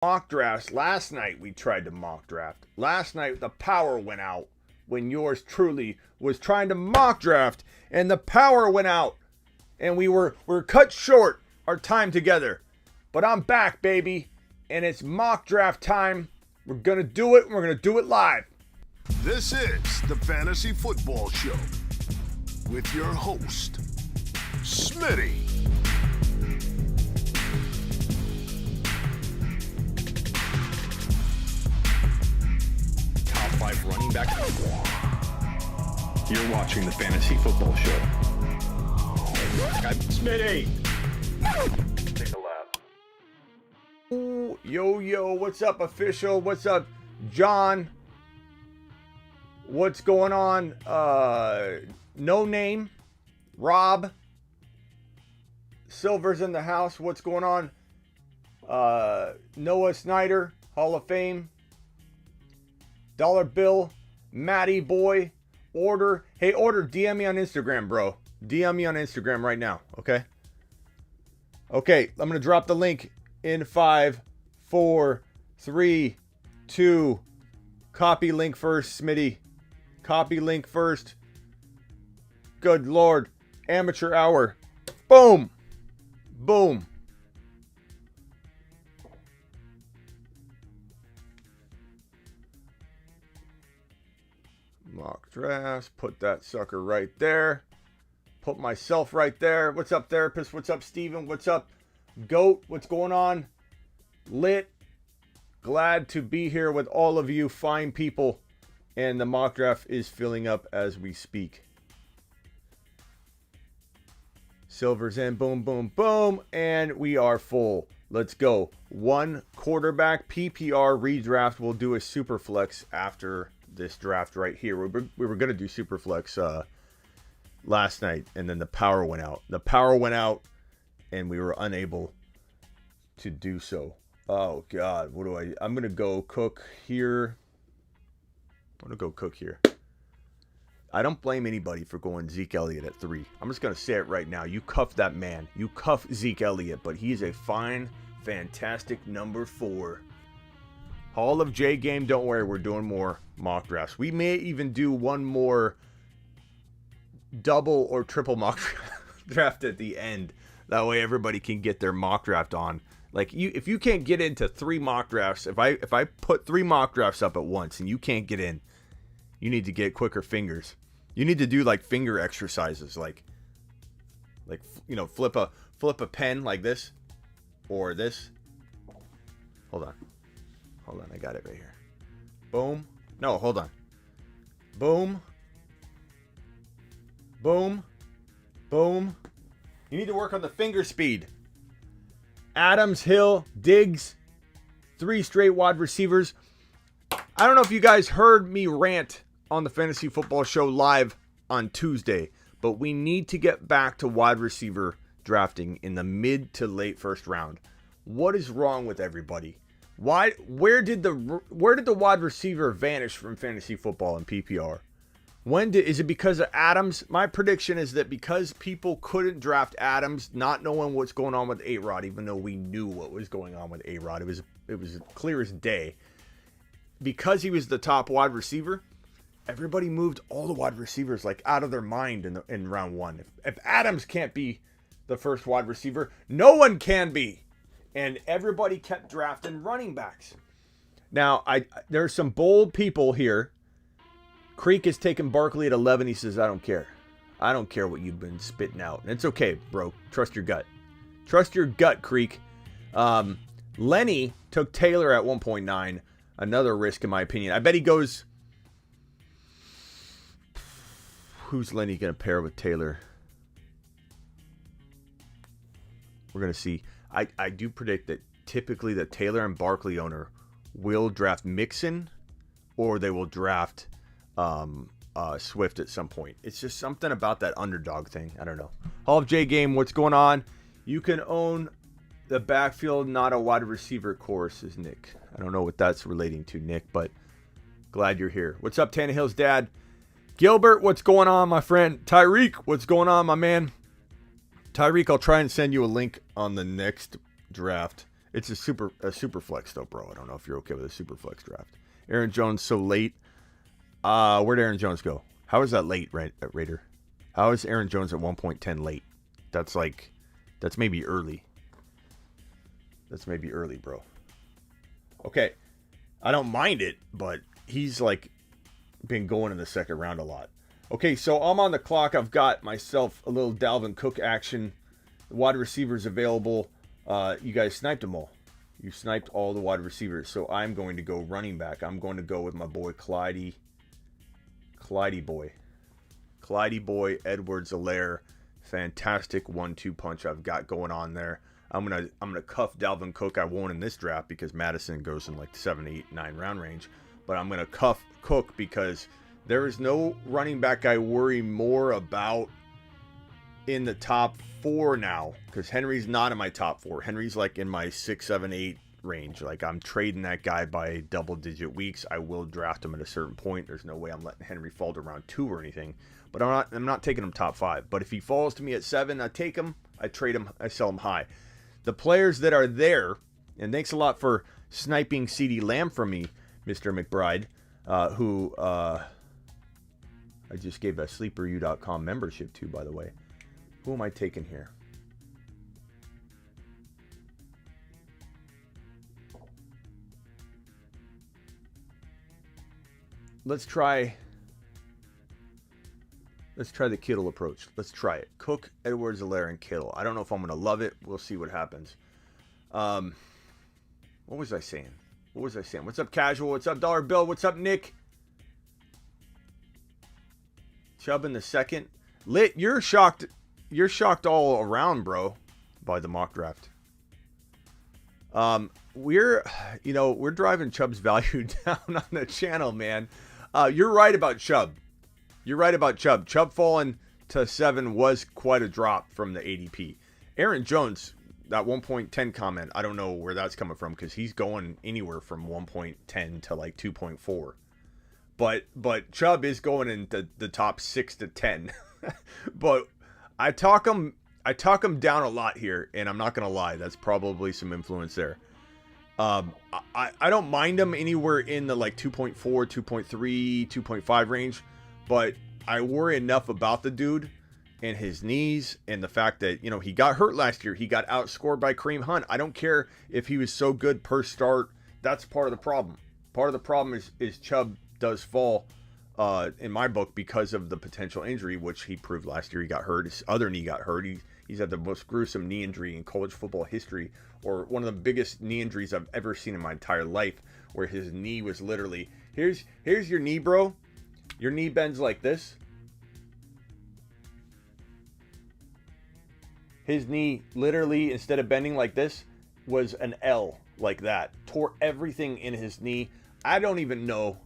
mock drafts. Last night we tried to mock draft. Last night the power went out when yours truly was trying to mock draft, and the power went out, and we were cut short our time together. But I'm back, baby, and it's mock draft time. We're gonna do it, and we're gonna do it live. This is the Fantasy Football Show with your host, Smitty. Top 5 running back. You're watching the Fantasy Football Show. I'm Smitty. Take a lap. Ooh, yo, what's up, official? What's up, John? What's going on? No name. Rob. Silver's in the house. What's going on? Noah Snyder, Hall of Fame. Dollar Bill, Matty Boy, Order. Hey, Order, DM me on Instagram, bro. DM me on Instagram right now, okay? Okay, I'm going to drop the link in 5, 4, 3, 2. Copy link first, Smitty. Copy link first. Good Lord. Amateur hour. Boom. Boom. Mock drafts. Put that sucker right there. Put myself right there. What's up, therapist? What's up, Steven? What's up, Goat? What's going on? Lit. Glad to be here with all of you fine people. And the mock draft is filling up as we speak. Silver's in. Boom, boom, boom. And we are full. Let's go. One quarterback PPR redraft. We'll do a super flex after this draft right here. We were going to do super flex last night, and then the power went out. The power went out, and we were unable to do so. Oh, God. What do I'm going to go cook here. I'm going to go cook here. I don't blame anybody for going Zeke Elliott at 3. I'm just going to say it right now. You cuff that man. You cuff Zeke Elliott, but he's a fine, fantastic number 4. Hall of J game, don't worry. We're doing more mock drafts. We may even do one more double or triple mock draft at the end. That way everybody can get their mock draft on. Like, if you can't get into 3 mock drafts, if I put 3 mock drafts up at once and you can't get in, you need to get quicker fingers. You need to do like finger exercises, like you know, flip a pen like this or this. Hold on, I got it right here. Boom. No, hold on. Boom. Boom. Boom. You need to work on the finger speed. Adams, Hill, Diggs, 3 straight wide receivers. I don't know if you guys heard me rant on the Fantasy Football Show live on Tuesday, but we need to get back to wide receiver drafting in the mid to late first round. What is wrong with everybody? Where did the wide receiver vanish from fantasy football and PPR? Is it because of Adams? My prediction is that because people couldn't draft Adams, not knowing what's going on with A-Rod, even though we knew what was going on with A-Rod, it was clear as day. Because he was the top wide receiver, everybody moved all the wide receivers like out of their mind in round 1. If Adams can't be the first wide receiver, no one can be. And everybody kept drafting running backs. Now, there's some bold people here. Creek is taking Barkley at 11. He says, I don't care. I don't care what you've been spitting out. And it's okay, bro. Trust your gut. Trust your gut, Creek. Lenny took Taylor at 1.9. Another risk, in my opinion. I bet he goes... Who's Lenny going to pair with Taylor? We're going to see. I do predict that typically the Taylor and Barkley owner will draft Mixon, or they will draft Swift at some point. It's just something about that underdog thing. I don't know. Hall of J game, what's going on? You can own the backfield, not a wide receiver course, says Nick. I don't know what that's relating to, Nick, but glad you're here. What's up, Tannehill's dad? Gilbert, what's going on, my friend? Tyreek, what's going on, my man? Tyreek, I'll try and send you a link on the next draft It's a super flex though, bro. I don't know if you're okay with a super flex draft. Aaron Jones so late. Where'd Aaron Jones go? How is that late, right, Raider? How is Aaron Jones at 1.10 late? That's maybe early. That's maybe early, bro. Okay. I don't mind it, but he's like been going in the second round a lot. Okay, so I'm on the clock. I've got myself a little Dalvin Cook action. The wide receivers available. You guys sniped them all. You sniped all the wide receivers. So I'm going to go running back. I'm going to go with my boy Clydey boy, Edwards-Helaire. Fantastic 1-2 punch I've got going on there. I'm gonna cuff Dalvin Cook. I won't in this draft because Madison goes in like 7, 8, 9 round range. But I'm gonna cuff Cook because there is no running back I worry more about in the top 4 now. Because Henry's not in my top 4. Henry's like in my 6, 7, 8 range. Like I'm trading that guy by double-digit weeks. I will draft him at a certain point. There's no way I'm letting Henry fall to round 2 or anything. But I'm not taking him top 5. But if he falls to me at 7, I take him. I trade him. I sell him high. The players that are there, and thanks a lot for sniping CeeDee Lamb from me, Mr. McBride, who I just gave a sleeperu.com membership to, by the way. Who am I taking here? Let's try the Kittle approach. Let's try it. Cook, Edwards-Helaire, and Kittle. I don't know if I'm going to love it. We'll see what happens. What was I saying? What's up, Casual? What's up, Dollar Bill? What's up, Nick? Chubb in the second. Lit, you're shocked. You're shocked all around, bro, by the mock draft. We're driving Chubb's value down on the channel, man. You're right about Chubb. Chubb falling to 7 was quite a drop from the ADP. Aaron Jones, that 1.10 comment, I don't know where that's coming from because he's going anywhere from 1.10 to like 2.4. But Chubb is going into the top 6 to 10. But I talk him down a lot here, and I'm not gonna lie, that's probably some influence there. I don't mind him anywhere in the like 2.4, 2.3, 2.5 range. But I worry enough about the dude and his knees and the fact that, he got hurt last year. He got outscored by Kareem Hunt. I don't care if he was so good per start. That's part of the problem. Part of the problem is Chubb does fall in my book because of the potential injury, which he proved last year. He got hurt. His other knee got hurt. He's had the most gruesome knee injury in college football history, or one of the biggest knee injuries I've ever seen in my entire life, where his knee was literally, here's your knee, bro. Your knee bends like this. His knee literally, instead of bending like this, was an L like that. Tore everything in his knee. I don't even know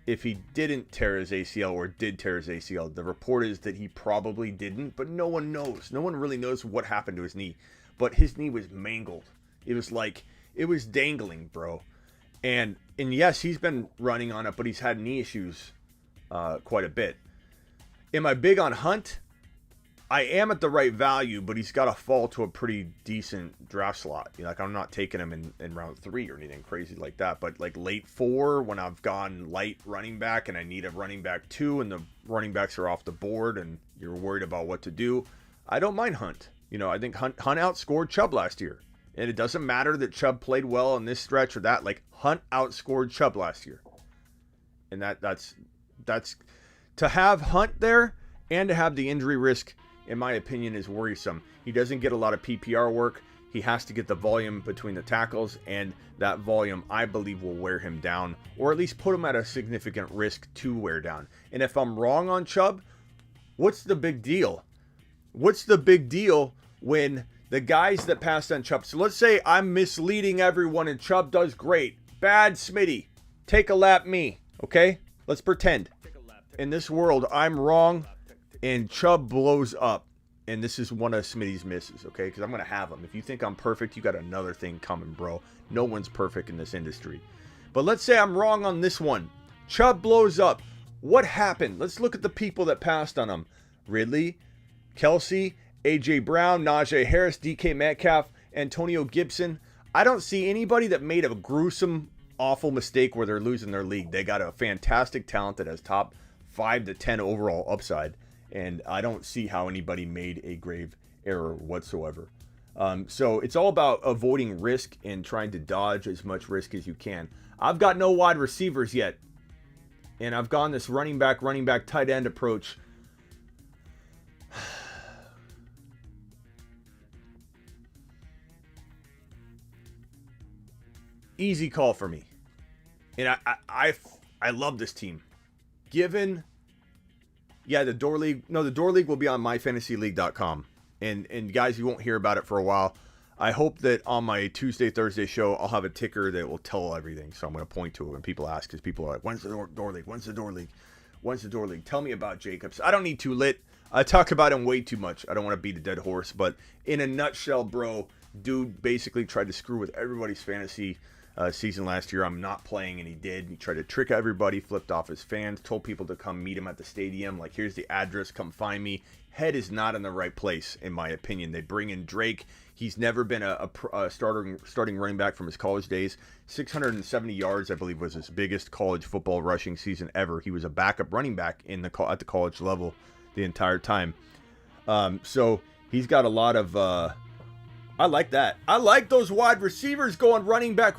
if he didn't tear his ACL or did tear his ACL. The report is that he probably didn't, but no one knows. No one really knows what happened to his knee. But his knee was mangled. It was dangling, bro. And yes, he's been running on it, but he's had knee issues quite a bit. Am I big on Hunt? I am at the right value, but he's got to fall to a pretty decent draft slot. I'm not taking him in round 3 or anything crazy like that. But like late 4, when I've gone light running back and I need a running back 2 and the running backs are off the board and you're worried about what to do, I don't mind Hunt. I think Hunt outscored Chubb last year. And it doesn't matter that Chubb played well in this stretch or that. Like, Hunt outscored Chubb last year. And that's to have Hunt there and to have the injury risk, in my opinion, is worrisome. He doesn't get a lot of PPR work. He has to get the volume between the tackles, and that volume, I believe, will wear him down, or at least put him at a significant risk to wear down. And if I'm wrong on Chubb, what's the big deal? What's the big deal when the guys that passed on Chubb? So let's say I'm misleading everyone and Chubb does great. Bad Smitty. Take a lap me, okay? Let's pretend. In this world, I'm wrong and Chubb blows up. And this is one of Smitty's misses, okay? Because I'm going to have him. If you think I'm perfect, you got another thing coming, bro. No one's perfect in this industry. But let's say I'm wrong on this one. Chubb blows up. What happened? Let's look at the people that passed on him. Ridley, Kelsey, A.J. Brown, Najee Harris, DK Metcalf, Antonio Gibson. I don't see anybody that made a gruesome, awful mistake where they're losing their league. They got a fantastic talent that has top 5 to 10 overall upside, and I don't see how anybody made a grave error whatsoever. So it's all about avoiding risk and trying to dodge as much risk as you can. I've got no wide receivers yet, and I've gone this running back, tight end approach. Easy call for me. And I love this team. Given, the Door League. No, the Door League will be on myfantasyleague.com. And guys, you won't hear about it for a while. I hope that on my Tuesday, Thursday show, I'll have a ticker that will tell everything. So I'm going to point to it when people ask, because people are like, when's the Door League? When's the Door League? When's the Door League? Tell me about Jacobs. I don't need to lit. I talk about him way too much. I don't want to beat a dead horse. But in a nutshell, bro, dude basically tried to screw with everybody's fantasy season last year. I'm not playing, and he did. He tried to trick everybody, flipped off his fans, told people to come meet him at the stadium. Like, here's the address, come find me. Head is not in the right place, in my opinion. They bring in Drake. He's never been a starting running back from his college days. 670 yards, I believe, was his biggest college football rushing season ever. He was a backup running back at the college level the entire time. So he's got a lot of... I like that. I like those wide receivers going running back,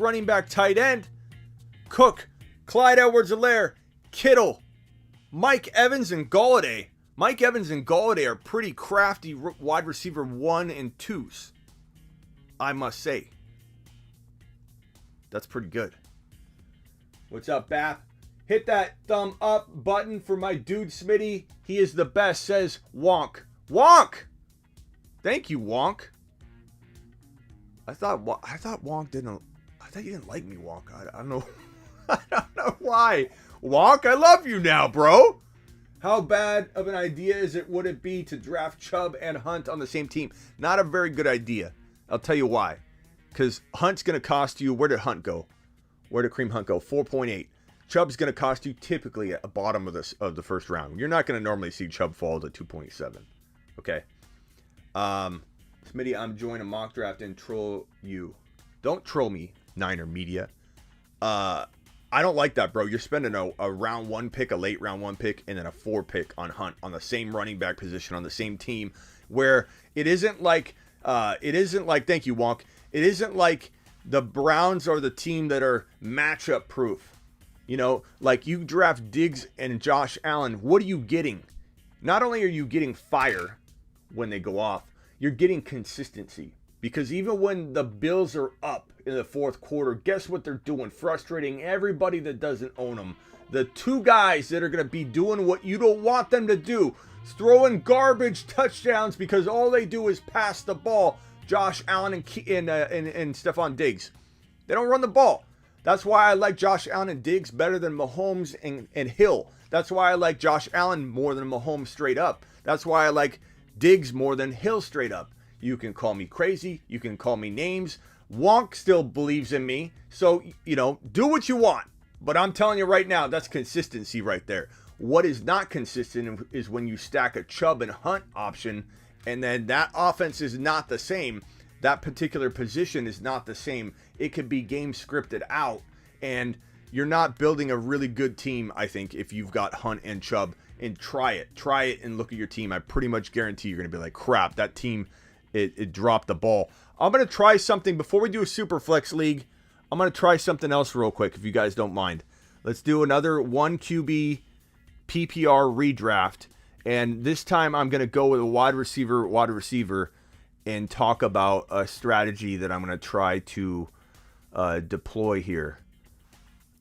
tight end. Cook, Clyde Edwards-Helaire, Kittle, Mike Evans, and Golladay. Mike Evans and Golladay are pretty crafty wide receiver 1 and 2s, I must say. That's pretty good. What's up, Bap? Hit that thumb up button for my dude Smitty. He is the best, says Wonk. Wonk! Thank you, Wonk. I thought Wonk didn't... I thought you didn't like me, Wonk. I don't know. I don't know why. Wonk, I love you now, bro. How bad of an idea would it be to draft Chubb and Hunt on the same team? Not a very good idea. I'll tell you why. Because Hunt's going to cost you... Where did Hunt go? Where did Kareem Hunt go? 4.8. Chubb's going to cost you typically at the bottom of the first round. You're not going to normally see Chubb fall to 2.7. Okay? Smitty, I'm joining a mock draft and troll you. Don't troll me, Niner Media. I don't like that, bro. You're spending a round 1 pick, a late round 1 pick, and then a 4 pick on Hunt on the same running back position on the same team, where it isn't like thank you, Wonk. It isn't like the Browns are the team that are matchup proof. You know, like you draft Diggs and Josh Allen. What are you getting? Not only are you getting fire when they go off, you're getting consistency. Because even when the Bills are up in the fourth quarter, guess what they're doing? Frustrating everybody that doesn't own them. The 2 guys that are going to be doing what you don't want them to do. Throwing garbage touchdowns because all they do is pass the ball. Josh Allen and Stephon Diggs. They don't run the ball. That's why I like Josh Allen and Diggs better than Mahomes and Hill. That's why I like Josh Allen more than Mahomes straight up. That's why I like Diggs more than Hill straight up. You can call me crazy. You can call me names. Wonk still believes in me. So, do what you want. But I'm telling you right now, that's consistency right there. What is not consistent is when you stack a Chubb and Hunt option, and then that offense is not the same. That particular position is not the same. It could be game scripted out, and you're not building a really good team, I think, if you've got Hunt and Chubb. And try it and look at your team. I pretty much guarantee you're going to be like, crap, that team... It dropped the ball. I'm going to try something before we do a super flex league. I'm going to try something else real quick if you guys don't mind. Let's do another 1 QB PPR redraft. And this time I'm going to go with a wide receiver and talk about a strategy that I'm going to try to deploy here.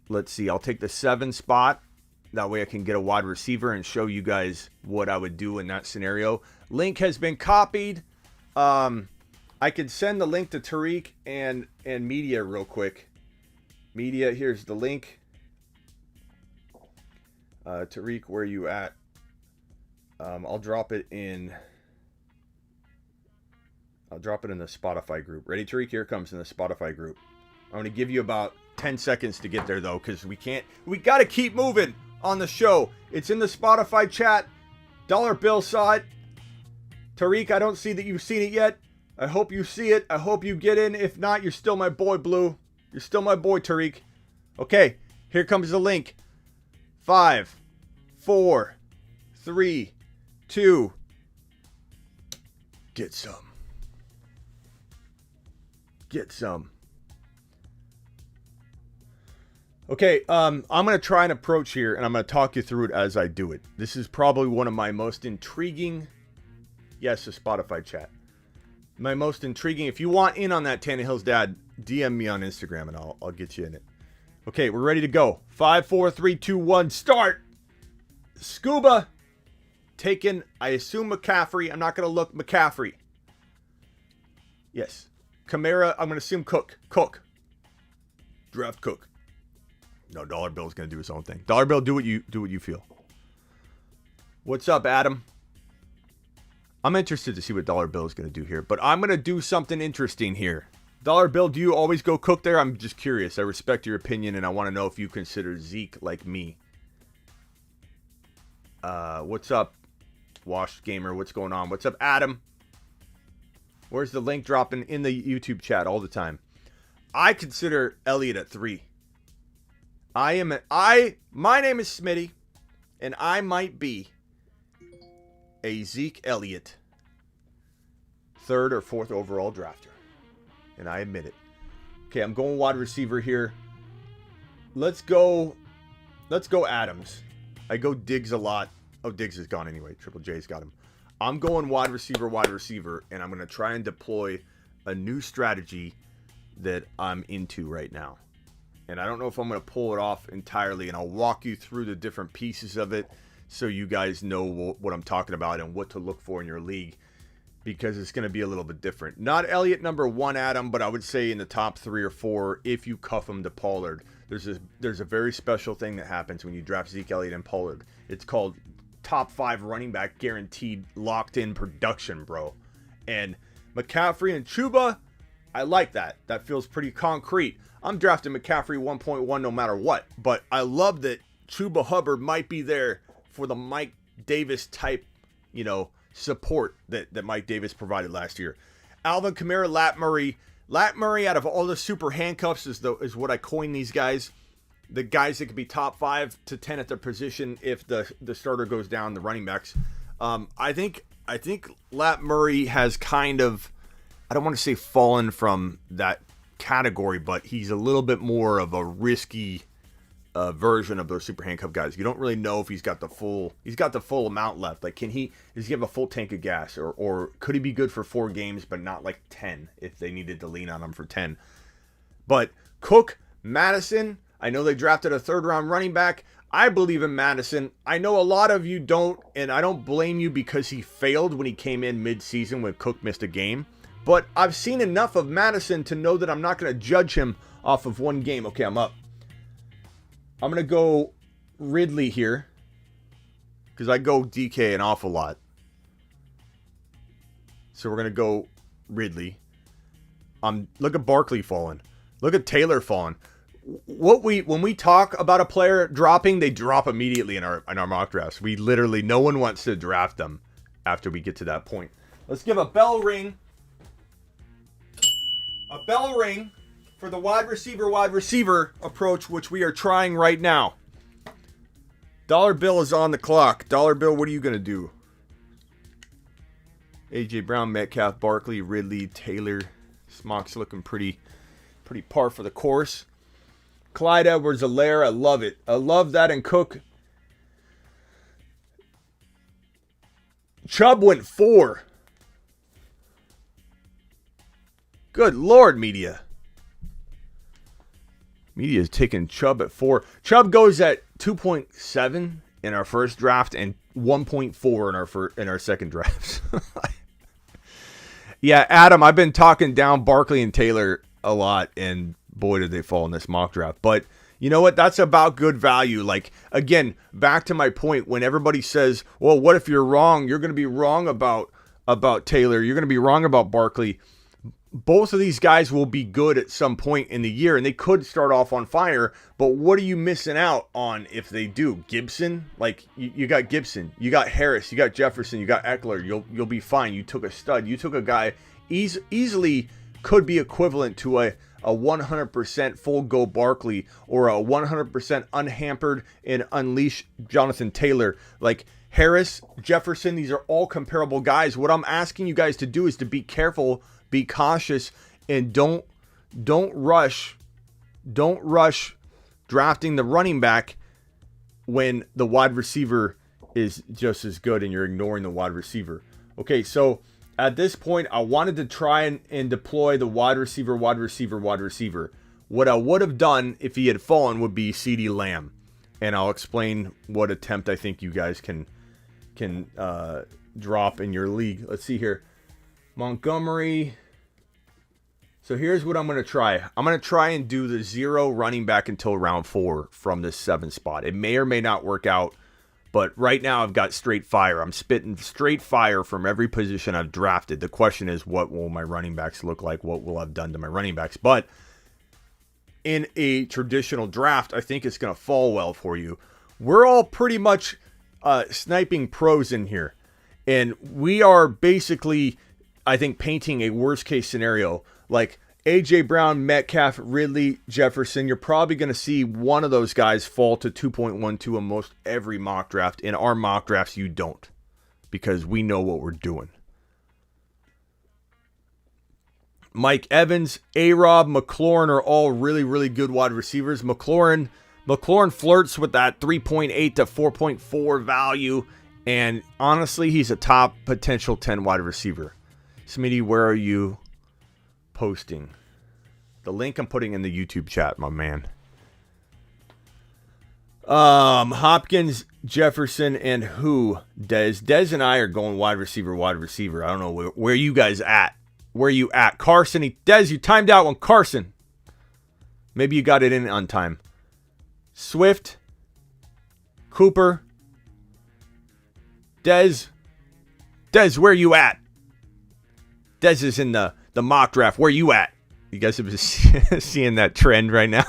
Let's see. I'll take the 7 spot. That way I can get a wide receiver and show you guys what I would do in that scenario. Link has been copied. I could send the link to Tariq and Media real quick. Media, here's the link. Tariq, where are you at? I'll drop it in the Spotify group. Ready, Tariq? Here it comes in the Spotify group. I'm going to give you about 10 seconds to get there, though, because we got to keep moving on the show. It's in the Spotify chat. Dollar Bill saw it. Tariq, I don't see that you've seen it yet. I hope you see it. I hope you get in. If not, you're still my boy, Blue. You're still my boy, Tariq. Okay, here comes the link. 5, 4, 3, 2. Get some. Get some. Okay, I'm going to try an approach here, and I'm going to talk you through it as I do it. This is probably one of my most intriguing... Yes, the Spotify chat. My most intriguing... If you want in on that, Tannehill's dad, DM me on Instagram, and I'll get you in it. Okay, we're ready to go. 5, 4, 3, 2, 1, start! Scuba taking, I assume, McCaffrey. I'm not going to look. McCaffrey. Yes. Kamara, I'm going to assume Cook. Cook. Draft Cook. No, Dollar Bill's going to do his own thing. Dollar Bill, do what you feel. What's up, Adam? I'm interested to see what Dollar Bill is going to do here, but I'm going to do something interesting here. Dollar Bill, do you always go Cook there? I'm just curious. I respect your opinion, and I want to know if you consider Zeke like me. What's up, Washed Gamer? What's going on? What's up, Adam? Where's the link dropping in the YouTube chat all the time? I consider Elliott at 3. My name is Smitty, and I might be a Zeke Elliott 3rd or 4th overall drafter. And I admit it. Okay, I'm going wide receiver here. Let's go Adams. I go Diggs a lot. Oh, Diggs is gone anyway. Triple J's got him. I'm going wide receiver, and I'm going to try and deploy a new strategy that I'm into right now. And I don't know if I'm going to pull it off entirely, and I'll walk you through the different pieces of it so you guys know what I'm talking about and what to look for in your league, because it's going to be a little bit different. Not Elliott number 1, Adam, but I would say in the top 3 or 4 if you cuff him to Pollard. There's a very special thing that happens when you draft Zeke Elliott and Pollard. It's called top 5 running back guaranteed locked in production, bro. And McCaffrey and Chuba, I like that. That feels pretty concrete. I'm drafting McCaffrey 1.1 no matter what, but I love that Chuba Hubbard might be there for the Mike Davis type, support that Mike Davis provided last year. Alvin Kamara, Lat Murray. Lat Murray, out of all the super handcuffs, is what I coin these guys. The guys that could be top 5 to 10 at their position if the starter goes down, the running backs. I think Lat Murray has kind of, I don't want to say fallen from that category, but he's a little bit more of a risky version of those super handcuff guys. You don't really know if he's got the full amount left. Like, does he have a full tank of gas, or could he be good for 4 games but not like 10 if they needed to lean on him for 10? But Cook, Madison, I know they drafted a 3rd round running back. I believe in Madison. I know a lot of you don't, and I don't blame you because he failed when he came in mid-season when Cook missed a game. But I've seen enough of Madison to know that I'm not going to judge him off of 1 game. Okay, I'm up. I'm going to go Ridley here, because I go DK an awful lot. So we're going to go Ridley. Look at Barkley falling. Look at Taylor falling. When we talk about a player dropping, they drop immediately in our mock drafts. No one wants to draft them after we get to that point. Let's give a bell ring. A bell ring for the wide receiver approach, which we are trying right now. Dollar Bill is on the clock. Dollar Bill, what are you going to do? A.J. Brown, Metcalf, Barkley, Ridley, Taylor. Smock's looking pretty par for the course. Clyde Edwards-Helaire, I love it. I love that. And Cook. Chubb went 4. Good Lord, media. Media is taking Chubb at 4. Chubb goes at 2.7 in our first draft and 1.4 in our second drafts. Yeah, Adam, I've been talking down Barkley and Taylor a lot, and boy, did they fall in this mock draft. But you know what? That's about good value. Like, again, back to my point, when everybody says, well, what if you're wrong? You're going to be wrong about Taylor. You're going to be wrong about Barkley. Both of these guys will be good at some point in the year, and they could start off on fire, but what are you missing out on if they do? Gibson? Like, you got Gibson, you got Harris, you got Jefferson, you got Eckler. You'll be fine. You took a stud. You took a guy easily could be equivalent to a 100% full go Barkley or a 100% unhampered and unleash Jonathan Taylor. Like Harris, Jefferson, these are all comparable guys. What I'm asking you guys to do is to be careful, be cautious, and don't rush drafting the running back when the wide receiver is just as good and you're ignoring the wide receiver. Okay, so at this point, I wanted to try and deploy the wide receiver. What I would have done if he had fallen would be CeeDee Lamb. And I'll explain what attempt I think you guys can drop in your league. Let's see here. Montgomery. So here's what I'm going to try. I'm going to try and do the 0 running back until round 4 from this 7 spot. It may or may not work out, but right now I've got straight fire. I'm spitting straight fire from every position I've drafted. The question is, what will my running backs look like? What will I've done to my running backs? But in a traditional draft, I think it's going to fall well for you. We're all pretty much sniping pros in here. And we are basically, I think, painting a worst case scenario. Like A.J. Brown, Metcalf, Ridley, Jefferson, you're probably going to see one of those guys fall to 2.12 in most every mock draft. In our mock drafts, you don't, because we know what we're doing. Mike Evans, A-Rob, McLaurin are all really, really good wide receivers. McLaurin flirts with that 3.8 to 4.4 value, and honestly, he's a top potential 10 wide receiver. Smitty, where are you posting? The link I'm putting in the YouTube chat, my man. Hopkins, Jefferson, and who? Dez and I are going wide receiver. I don't know where you guys at. Where you at? Carson, Dez, you timed out one. Carson. Maybe you got it in on time. Swift, Cooper, Dez, where you at? Dez is in the mock draft. Where you at? You guys have been seeing that trend right now.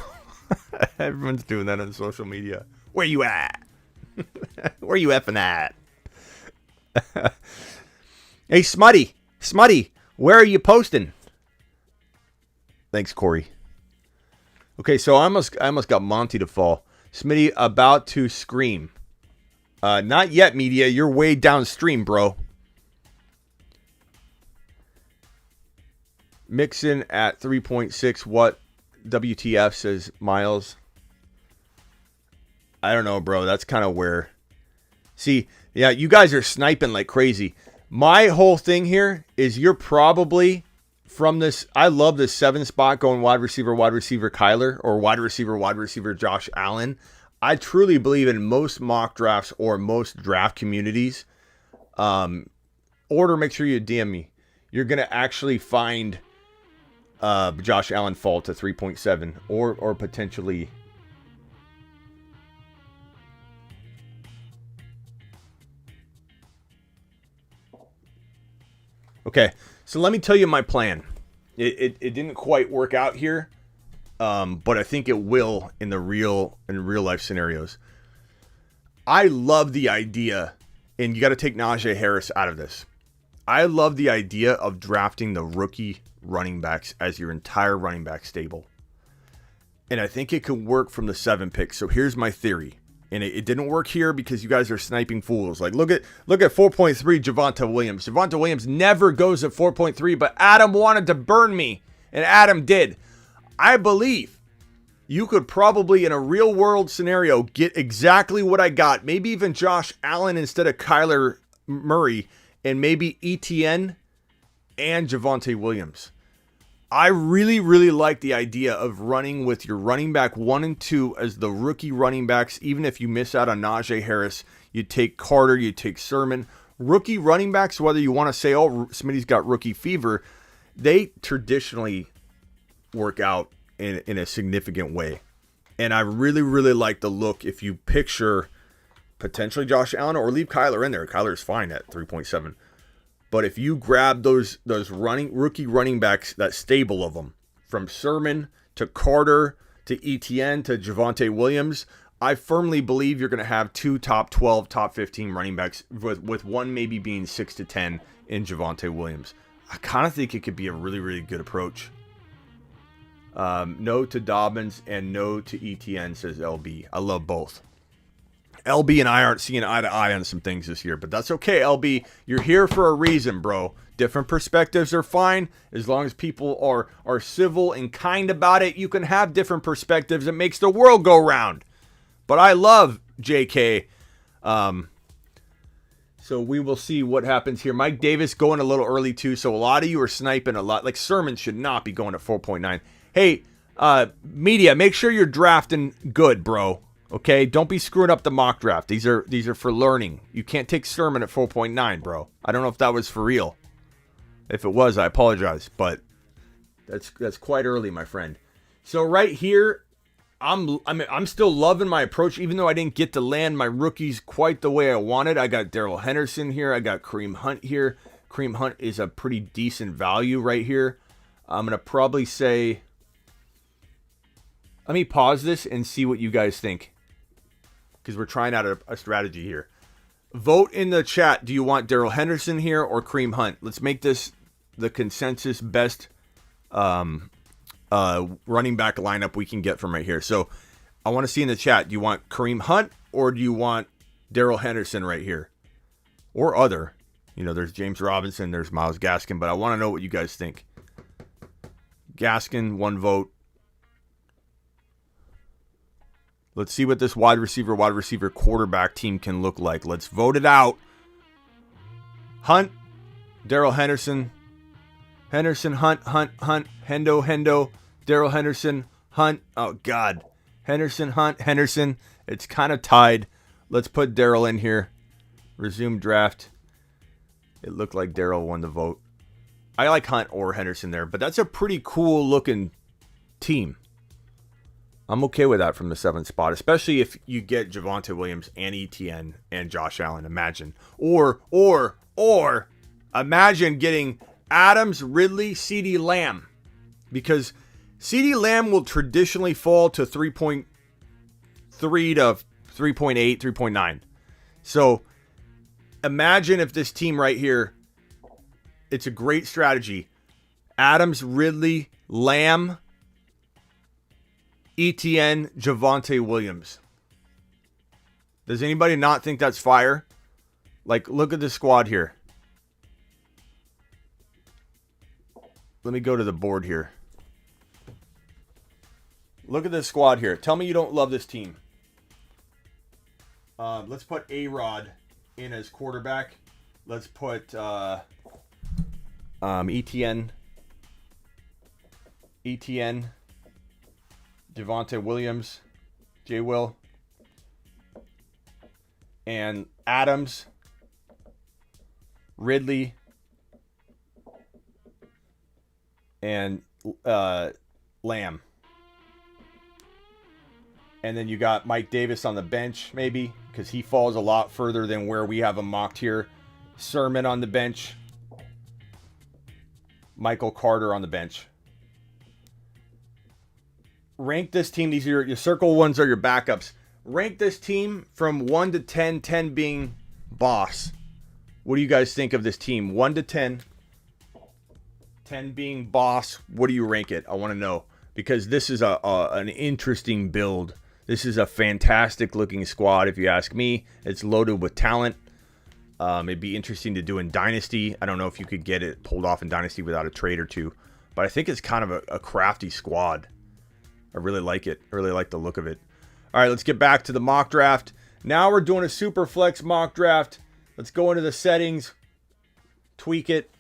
Everyone's doing that on social media. Where you at? Where you effing at? Hey, Smutty, where are you posting? Thanks, Corey. Okay, so I almost got Monty to fall. Smitty about to scream. Not yet, media. You're way downstream, bro. Mixon at 3.6. What? WTF, says Miles. I don't know, bro. That's kind of where. See, yeah, you guys are sniping like crazy. My whole thing here is you're probably from this. I love this 7 spot going wide receiver Kyler, or wide receiver Josh Allen. I truly believe in most mock drafts or most draft communities. Order, make sure you DM me. You're going to actually find Josh Allen fall to 3.7 or potentially. Okay, so let me tell you my plan. It didn't quite work out here, but I think it will in real life scenarios. I love the idea, and you got to take Najee Harris out of this. I love the idea of drafting the rookie running backs as your entire running back stable. And I think it could work from the 7 picks. So here's my theory. And it didn't work here because you guys are sniping fools. Like, look at 4.3 Javonte Williams. Javonte Williams never goes at 4.3, but Adam wanted to burn me, and Adam did. I believe you could probably, in a real-world scenario, get exactly what I got. Maybe even Josh Allen instead of Kyler Murray, and maybe ETN and Javonte Williams. I really, really like the idea of running with your running back 1 and 2 as the rookie running backs. Even if you miss out on Najee Harris, you take Carter, you take Sermon. Rookie running backs, whether you want to say, oh, Smitty's got rookie fever, they traditionally work out in a significant way. And I really, really like the look if you picture potentially Josh Allen or leave Kyler in there. Kyler's fine at 3.7. But if you grab those rookie running backs, that stable of them, from Sermon to Carter to ETN to Javonte Williams, I firmly believe you're going to have 2 top 12, top 15 running backs, with one maybe being 6 to 10 in Javonte Williams. I kind of think it could be a really, really good approach. No to Dobbins and no to ETN, says LB. I love both. LB and I aren't seeing eye to eye on some things this year, but that's okay, LB. You're here for a reason, bro. Different perspectives are fine. As long as people are civil and kind about it, you can have different perspectives. It makes the world go round. But I love JK. So we will see what happens here. Mike Davis going a little early too, so a lot of you are sniping a lot. Like Sermon should not be going at 4.9. Hey, media, make sure you're drafting good, bro. Okay, don't be screwing up the mock draft. These are for learning. You can't take Sermon at 4.9, bro. I don't know if that was for real. If it was, I apologize, but that's quite early, my friend. So right here, I'm still loving my approach, even though I didn't get to land my rookies quite the way I wanted. I got Darrell Henderson here. I got Kareem Hunt here. Kareem Hunt is a pretty decent value right here. I'm gonna probably say, let me pause this and see what you guys think, because we're trying out a strategy here. Vote in the chat. Do you want Darrell Henderson here or Kareem Hunt? Let's make this the consensus best running back lineup we can get from right here. So I want to see in the chat, do you want Kareem Hunt or do you want Darrell Henderson right here? Or other. You know, there's James Robinson, there's Myles Gaskin, but I want to know what you guys think. Gaskin, 1 vote. Let's see what this wide receiver, quarterback team can look like. Let's vote it out. Hunt, Darrell Henderson, Hunt, Hendo, Darrell Henderson, Hunt. Oh, God. Henderson, Hunt, Henderson. It's kind of tied. Let's put Darrell in here. Resume draft. It looked like Darrell won the vote. I like Hunt or Henderson there, but that's a pretty cool looking team. I'm okay with that from the 7th spot, especially if you get Javonte Williams and ETN and Josh Allen. Imagine. Or imagine getting Adams, Ridley, CeeDee Lamb. Because CeeDee Lamb will traditionally fall to 3.3 to 3.8, 3.9. So imagine if this team right here, it's a great strategy. Adams, Ridley, Lamb, ETN, Javonte Williams. Does anybody not think that's fire? Like, look at the squad here. Let me go to the board here. Look at this squad here. Tell me you don't love this team. Let's put A-Rod in as quarterback. Let's put ETN, Javonte Williams, J. Will, and Adams, Ridley, and Lamb. And then you got Mike Davis on the bench, maybe, because he falls a lot further than where we have him mocked here. Sermon on the bench. Michael Carter on the bench. Rank this team. These are your circle ones are your backups. Rank this team from 1 to 10, 10 being boss. What do you guys think of this team? 1 to 10. 10 being boss. What do you rank it? I want to know. Because this is an interesting build. This is a fantastic looking squad, if you ask me. It's loaded with talent. It'd be interesting to do in Dynasty. I don't know if you could get it pulled off in Dynasty without a trade or two. But I think it's kind of a crafty squad. I really like it. I really like the look of it. All right, let's get back to the mock draft. Now we're doing a super flex mock draft. Let's go into the settings. Tweak it.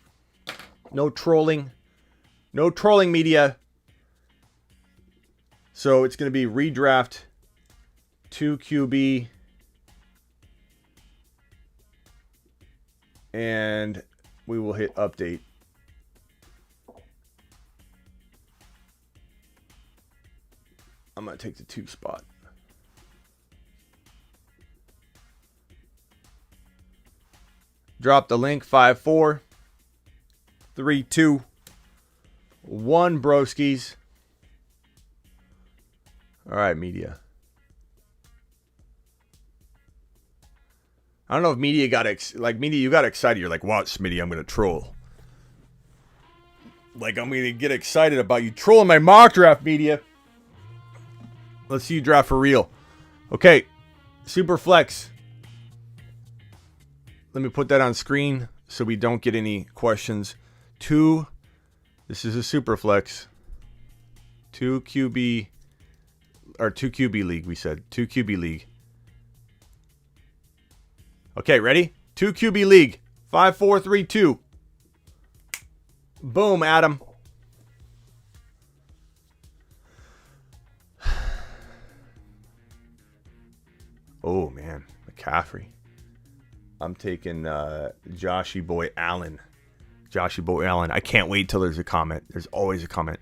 No trolling. No trolling, media. So it's going to be redraft 2 QB. And we will hit update. I'm going to take the 2 spot. Drop the link. 5, 4, 3, 2, 1, broskies. All right, media. I don't know if media got you got excited. You're like, "Wow, Smitty, I'm going to troll." Like I'm going to get excited about you trolling my mock draft media. Let's see you draft for real. Okay, super flex. Let me put that on screen so we don't get any questions. This is a super flex. 2 QB league, we said. 2 QB league. Okay, ready? 2 QB league. 5, 4, 3, 2. Boom, Adam. Oh, man. McCaffrey. I'm taking Joshy Boy Allen. Joshy Boy Allen. I can't wait till there's a comment. There's always a comment.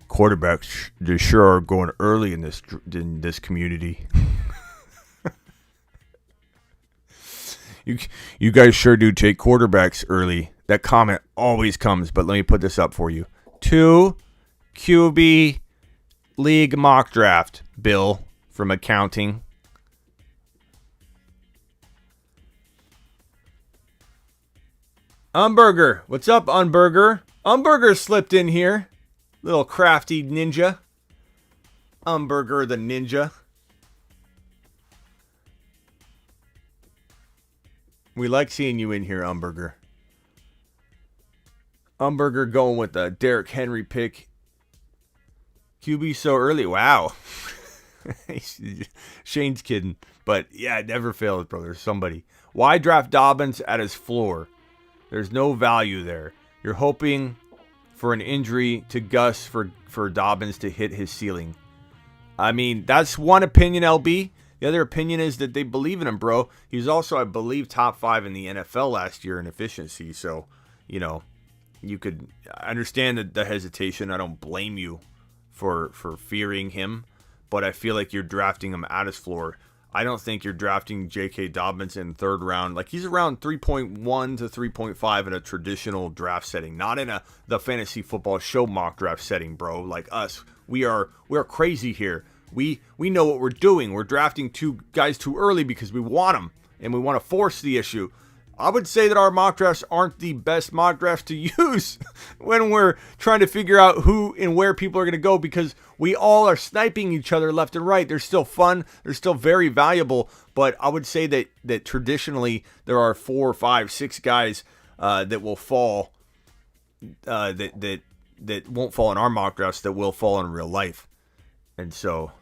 Quarterbacks, they sure are going early in this community. You guys sure do take quarterbacks early. That comment always comes, but let me put this up for you. 2 QB league mock draft. Bill from accounting. Umberger. What's up, Umberger? Umberger slipped in here. Little crafty ninja. Umberger the ninja. We like seeing you in here, Umberger. Umberger going with the Derrick Henry pick. QB so early. Wow. Shane's kidding. But yeah, it never fails, brother. Somebody. Why draft Dobbins at his floor? There's no value there. You're hoping for an injury to Gus for Dobbins to hit his ceiling. I mean, that's one opinion, LB. The other opinion is that they believe in him, bro. He was also, I believe, top 5 in the NFL last year in efficiency. So, you know, you could understand the hesitation. I don't blame you for fearing him. But I feel like you're drafting him at his floor. I don't think you're drafting J.K. Dobbins in third round. Like, he's around 3.1 to 3.5 in a traditional draft setting. Not in the fantasy football show mock draft setting, bro. Like us. We are crazy here. We know what we're doing. We're drafting 2 guys too early because we want them, and we want to force the issue. I would say that our mock drafts aren't the best mock drafts to use when we're trying to figure out who and where people are going to go, because we all are sniping each other left and right. They're still fun. They're still very valuable, but I would say that traditionally there are 4, 5, 6 guys that will fall, that won't fall in our mock drafts, that will fall in real life. And so,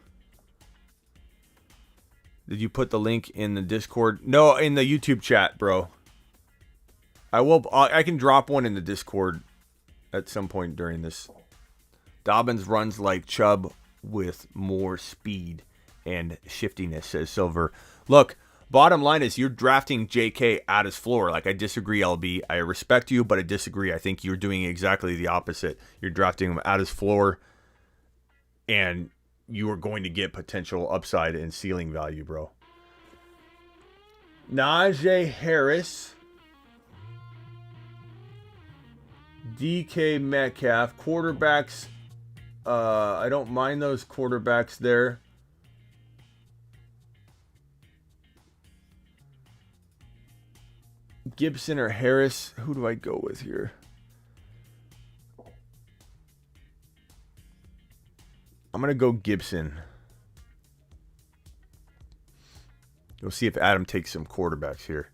did you put the link in the Discord? No, in the YouTube chat, bro. I can drop one in the Discord at some point during this. Dobbins runs like Chubb with more speed and shiftiness, says Silver. Look, bottom line is you're drafting JK at his floor. Like, I disagree, LB. I respect you, but I disagree. I think you're doing exactly the opposite. You're drafting him at his floor, and you are going to get potential upside and ceiling value, bro. Najee Harris. DK Metcalf. Quarterbacks. I don't mind those quarterbacks there. Gibson or Harris. Who do I go with here? I'm going to go Gibson. We'll see if Adam takes some quarterbacks here.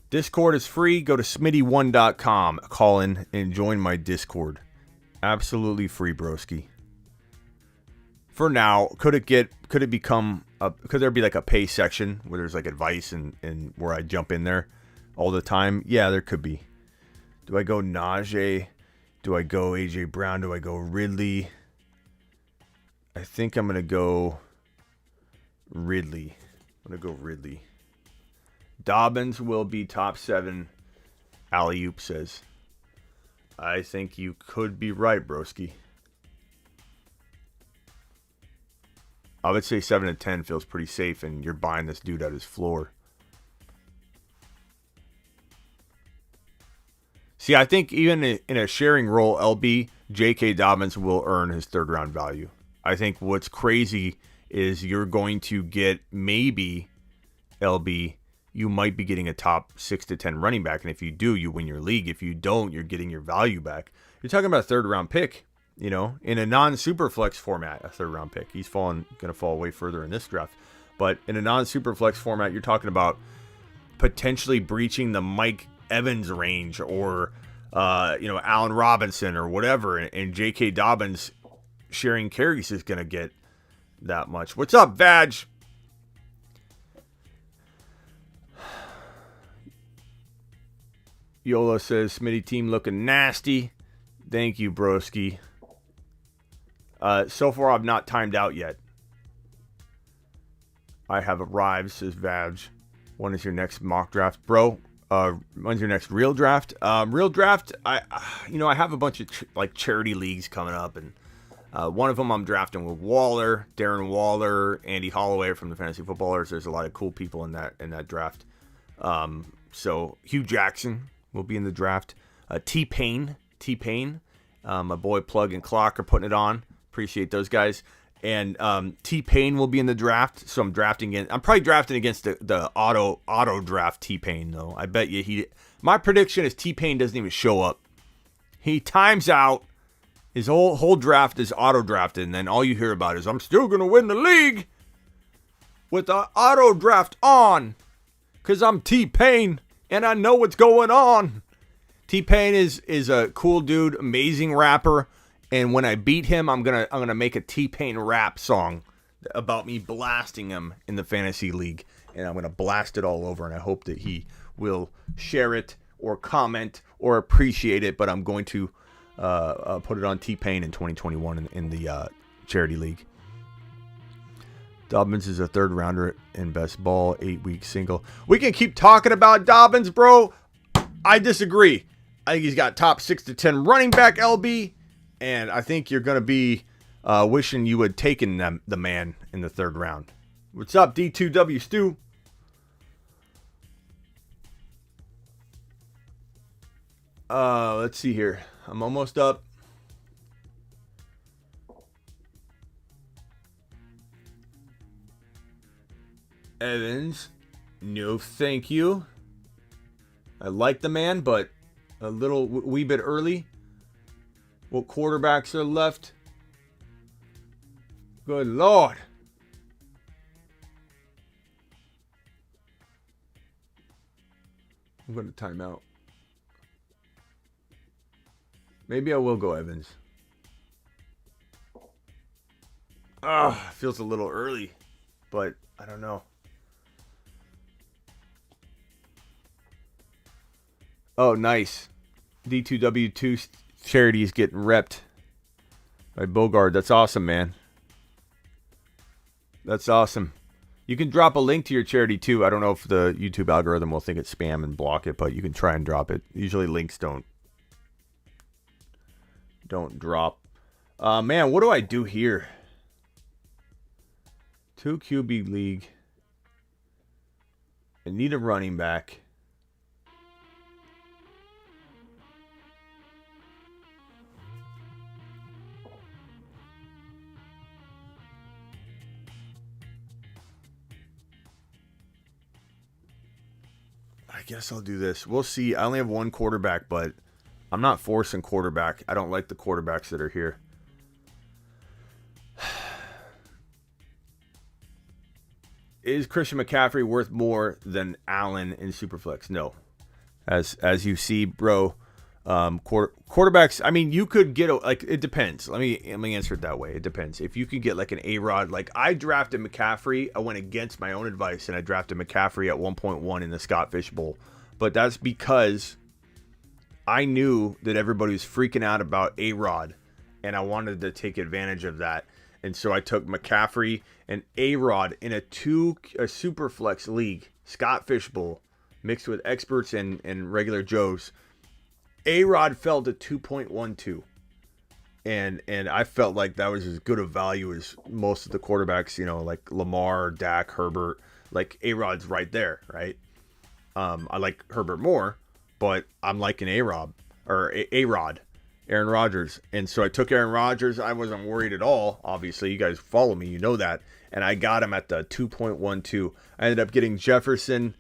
Discord is free. Go to smitty1.com. Call in and join my Discord. Absolutely free, broski. For now, could there be like a pay section where there's like advice and where I jump in there all the time? Yeah, there could be. Do I go Najee? Do I go AJ Brown? Do I go Ridley? I think I'm going to go Ridley. Dobbins will be top 7. Alley-oop says. I think you could be right, broski. I would say 7 to 10 feels pretty safe, and you're buying this dude at his floor. See, I think even in a sharing role, LB, J.K. Dobbins will earn his third round value. I think what's crazy is you're going to get maybe, LB, you might be getting a top 6 to 10 running back. And if you do, you win your league. If you don't, you're getting your value back. You're talking about a third-round pick, in a non-superflex format, a third-round pick. He's going to fall way further in this draft. But in a non-superflex format, you're talking about potentially breaching the Mike Evans range or, Allen Robinson or whatever. And J.K. Dobbins sharing carries is going to get that much. What's up, Vag? Yola says, Smitty team looking nasty. Thank you, broski. So far, I've not timed out yet. I have arrived, says Vag. When is your next mock draft? Bro, when's your next real draft? Real draft, I have a bunch of charity leagues coming up, and one of them I'm drafting with Waller, Darren Waller, Andy Holloway from the Fantasy Footballers. There's a lot of cool people in that draft. So Hugh Jackson will be in the draft. T-Pain, my boy Plug and Clock are putting it on. Appreciate those guys. And T-Pain will be in the draft, so I'm probably drafting against the auto draft T-Pain, though. I bet you my prediction is T-Pain doesn't even show up. He times out. His whole draft is auto drafted, and then all you hear about is, I'm still going to win the league with the auto draft on, because I'm T-Pain, and I know what's going on. T-Pain is a cool dude, amazing rapper. And when I beat him, I'm gonna make a T-Pain rap song about me blasting him in the fantasy league, and I'm gonna blast it all over. And I hope that he will share it or comment or appreciate it. But I'm going to put it on T-Pain in 2021 in the charity league. Dobbins is a third rounder in best ball, 8-week single. We can keep talking about Dobbins, bro. I disagree. I think he's got top 6 to 10 running back LB. And I think you're going to be wishing you had taken the man in the third round. What's up, D2W Stu? Let's see here. I'm almost up. Evans. No, thank you. I like the man, but a wee bit early. What quarterbacks are left? Good Lord. I'm going to time out. Maybe I will go Evans. Feels a little early, but I don't know. Oh, nice. D2W2 charity is getting repped by Bogard. That's awesome, man. That's awesome. You can drop a link to your charity too. I don't know if the YouTube algorithm will think it's spam and block it, but you can try and drop it. Usually links don't drop. Man, what do I do here? 2 QB league. I need a running back. I guess I'll do this. We'll see. I only have one quarterback, but I'm not forcing quarterback. I don't like the quarterbacks that are here. Is Christian McCaffrey worth more than Allen in Superflex? No. As you see, bro, quarterbacks, I mean, you could get, it depends. Let me answer it that way. It depends. If you can get like an A-Rod, like I drafted McCaffrey, I went against my own advice, and I drafted McCaffrey at 1.1 in the Scott Fish Bowl. But that's because I knew that everybody was freaking out about A-Rod, and I wanted to take advantage of that. And so I took McCaffrey and A-Rod in a Superflex league, Scott Fish Bowl, mixed with experts and regular Joes. A-Rod fell to 2.12. And I felt like that was as good a value as most of the quarterbacks, like Lamar, Dak, Herbert. Like A-Rod's right there, right? I like Herbert more, but I'm liking A-Rod, Aaron Rodgers. And so I took Aaron Rodgers. I wasn't worried at all. Obviously, you guys follow me, you know that. And I got him at the 2.12. I ended up getting Jefferson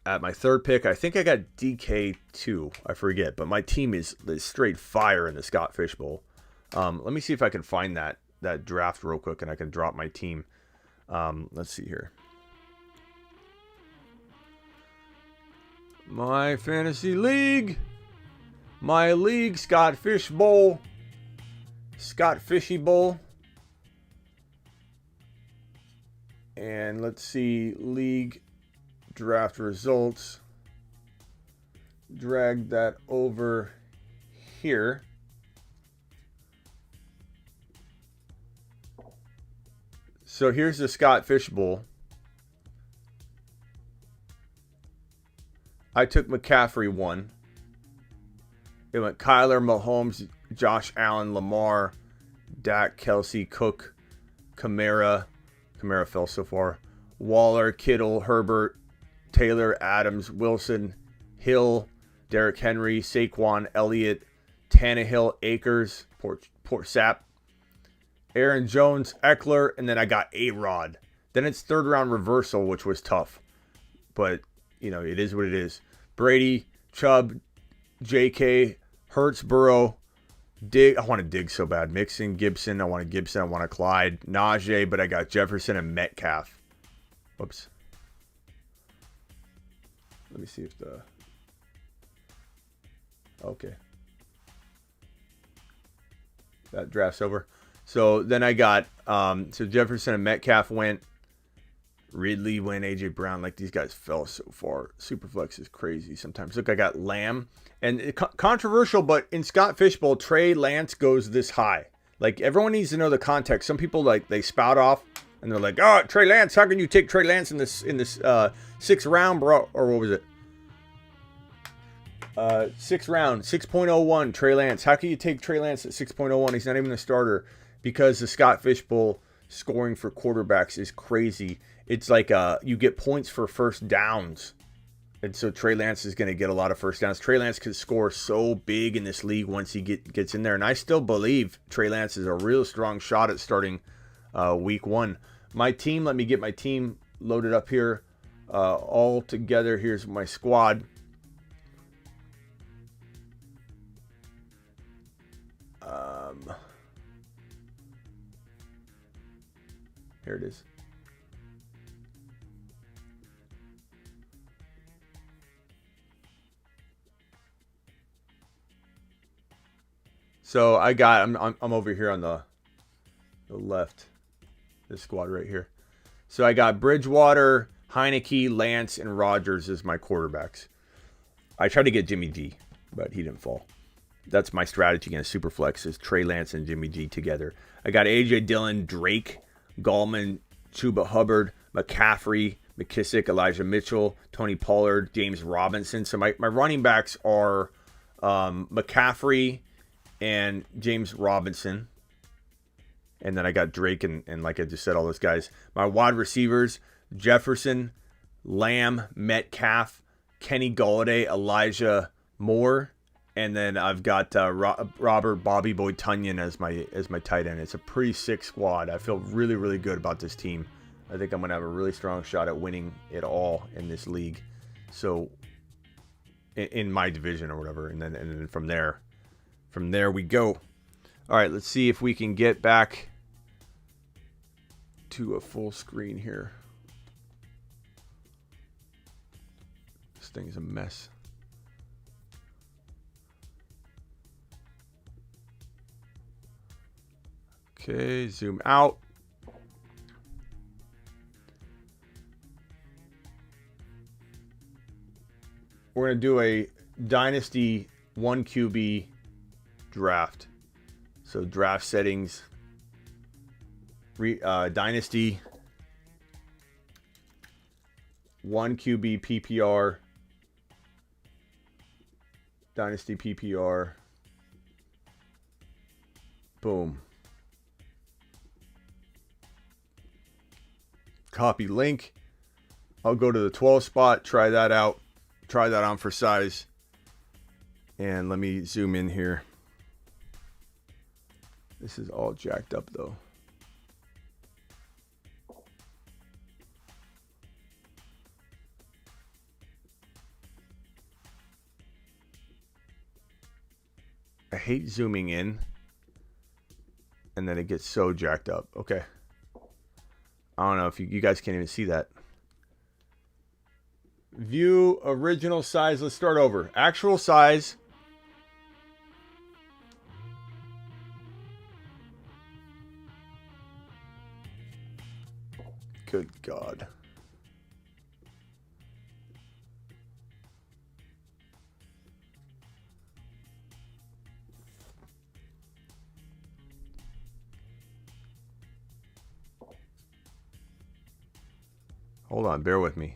at my third pick, I think I got DK2. I forget, but my team is straight fire in the Scott Fish Bowl. Let me see if I can find that draft real quick, and I can drop my team. Let's see here. My fantasy league. My league, Scott Fish Bowl. Scott Fishy Bowl. And let's see, league draft results. Drag that over here. So here's the Scott Fish Bowl. I took McCaffrey 1. It went Kyler, Mahomes, Josh Allen, Lamar, Dak, Kelsey, Cook, Kamara. Kamara fell so far. Waller, Kittle, Herbert, Taylor, Adams, Wilson, Hill, Derrick Henry, Saquon, Elliott, Tannehill, Akers, Port Sap, Aaron Jones, Eckler, and then I got A-Rod. Then it's third round reversal, which was tough. But, you know, it is what it is. Brady, Chubb, JK, Hurts, Burrow, Dig. I want to Dig so bad. Mixon, Gibson. I want a Gibson. I want a Clyde. Najee, but I got Jefferson and Metcalf. Whoops. Let me see if the... Okay. That draft's over. So then I got... so Jefferson and Metcalf went. Ridley went. AJ Brown. Like, these guys fell so far. Superflex is crazy sometimes. Look, I got Lamb. And controversial, but in Scott Fish Bowl, Trey Lance goes this high. Like, everyone needs to know the context. Some people, like, they spout off and they're like, "Oh, Trey Lance, how can you take Trey Lance in this 6th round, bro?" Or what was it? 6th round, 6.01, Trey Lance. How can you take Trey Lance at 6.01? He's not even a starter, because the Scott Fish Bowl scoring for quarterbacks is crazy. It's like you get points for first downs. And so Trey Lance is going to get a lot of first downs. Trey Lance could score so big in this league once he gets in there. And I still believe Trey Lance is a real strong shot at starting week 1. My team, let me get my team loaded up here. All together, here's my squad. Here it is. So I got, I'm over here on the left, this squad right here. So I got Bridgewater, Heineke, Lance, and Rodgers as my quarterbacks. I tried to get Jimmy G, but he didn't fall. That's my strategy against Superflex, is Trey Lance and Jimmy G together. I got AJ Dillon, Drake, Gallman, Chuba Hubbard, McCaffrey, McKissick, Elijah Mitchell, Tony Pollard, James Robinson. So my running backs are McCaffrey and James Robinson. And then I got Drake and like I just said, all those guys. My wide receivers, Jefferson, Lamb, Metcalf, Kenny Golladay, Elijah Moore. And then I've got Robert Bobby Boy Tunyon as my tight end. It's a pretty sick squad. I feel really, really good about this team. I think I'm going to have a really strong shot at winning it all in this league. So in my division or whatever. And then from there we go. All right, let's see if we can get back to a full screen here. This thing's a mess. Okay, zoom out. We're going to do a Dynasty 1 QB draft. So draft settings, Dynasty 1 QB PPR, Dynasty PPR, boom. Copy link. I'll go to the 12 spot, try that out, try that on for size. And let me zoom in here. This is all jacked up though. hate zooming in. And then it gets so jacked up. Okay. I don't know if you guys can't even see that. View original size. Let's start over. Actual size. Good God. Hold on, bear with me.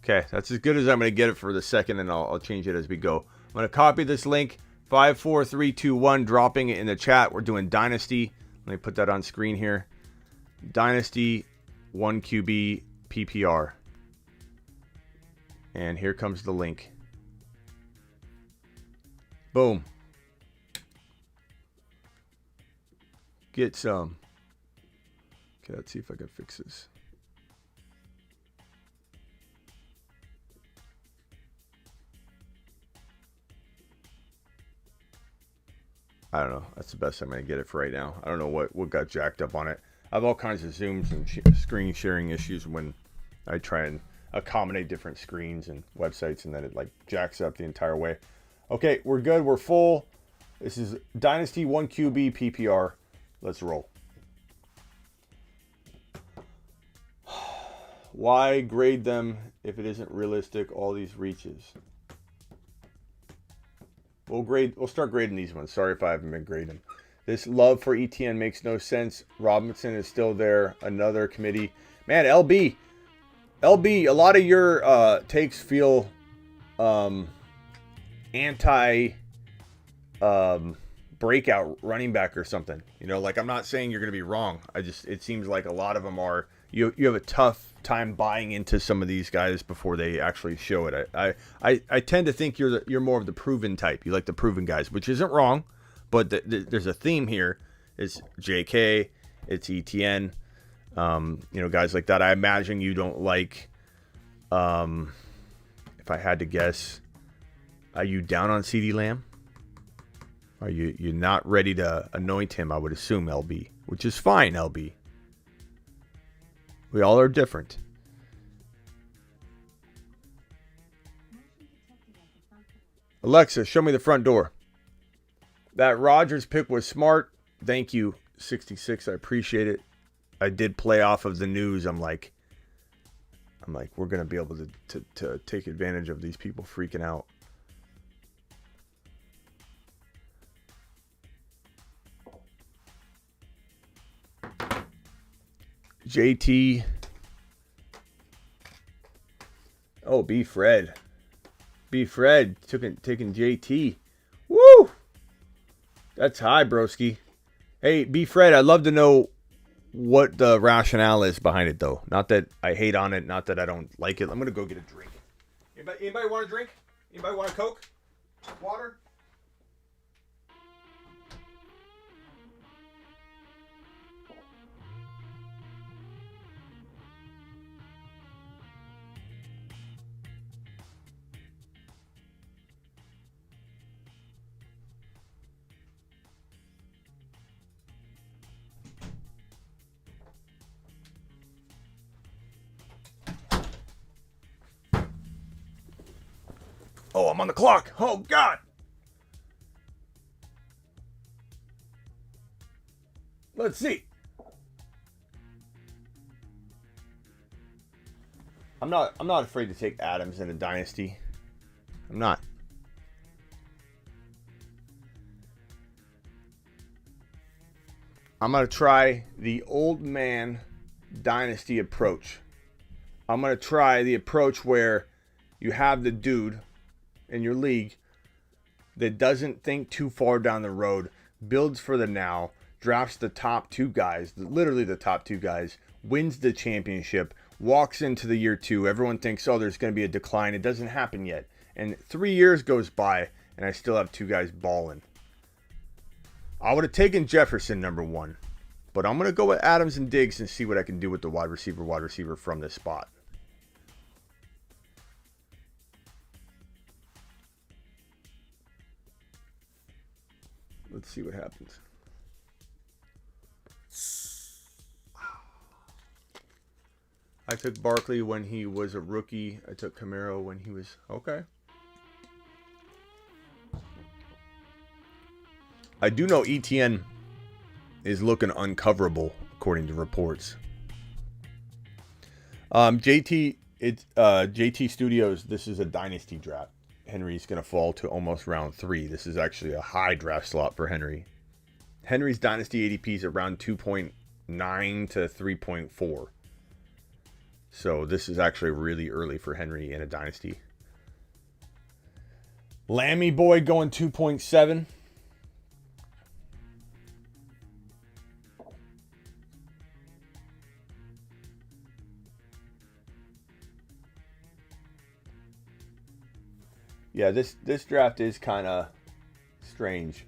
Okay, that's as good as I'm going to get it for the second, and I'll change it as we go. I'm going to copy this link, 54321, dropping it in the chat. We're doing Dynasty. Let me put that on screen here. Dynasty 1QB PPR. And here comes the link. Boom. Get some. Okay, let's see if I can fix this. I don't know. That's the best I'm going to get it for right now. I don't know what got jacked up on it. I have all kinds of zooms and screen sharing issues when I try and accommodate different screens and websites, and then it like jacks up the entire way. Okay, we're good. We're full. This is Dynasty 1QB PPR. Let's roll. Why grade them if it isn't realistic? All these reaches. We'll start grading these ones. Sorry if I haven't been grading them. This love for ETN makes no sense. Robinson is still there. Another committee. Man, LB, a lot of your takes feel anti breakout running back or something. You know, like I'm not saying you're going to be wrong. It seems like a lot of them are. You have a tough time buying into some of these guys before they actually show it. I tend to think you're more of the proven type. You like the proven guys, which isn't wrong, but there's a theme here. It's JK, it's ETN, guys like that. I imagine you don't like. If I had to guess, are you down on CeeDee Lamb? Are you not ready to anoint him? I would assume LB, which is fine, LB. We all are different. Alexa, show me the front door. That Rodgers pick was smart. Thank you, 66. I appreciate it. I did play off of the news. I'm like, we're going to be able to take advantage of these people freaking out. JT. Oh, B. Fred. B. Fred taking JT. Woo! That's high, broski. Hey, B. Fred, I'd love to know what the rationale is behind it, though. Not that I hate on it, not that I don't like it. I'm going to go get a drink. Anybody want a drink? Anybody want a Coke? Water? Oh, I'm on the clock. Oh, God. Let's see. I'm not afraid to take Adams in a dynasty. I'm not. I'm going to try the old man dynasty approach. I'm going to try the approach where you have the dude in your league that doesn't think too far down the road, builds for the now, drafts the top two guys, literally the top two guys, wins the championship, walks into the year two. Everyone thinks, oh, there's going to be a decline. It doesn't happen yet. And 3 years goes by, and I still have two guys balling. I would have taken Jefferson number one, but I'm going to go with Adams and Diggs and see what I can do with the wide receiver from this spot. Let's see what happens. I took Barkley when he was a rookie. I took Camaro when he was... Okay. I do know ETN is looking uncoverable, according to reports. JT Studios, this is a dynasty draft. Henry's going to fall to almost round 3. This is actually a high draft slot for Henry. Henry's dynasty ADP is around 2.9 to 3.4. So this is actually really early for Henry in a dynasty. Lammy Boy going 2.7. Yeah, this draft is kind of strange.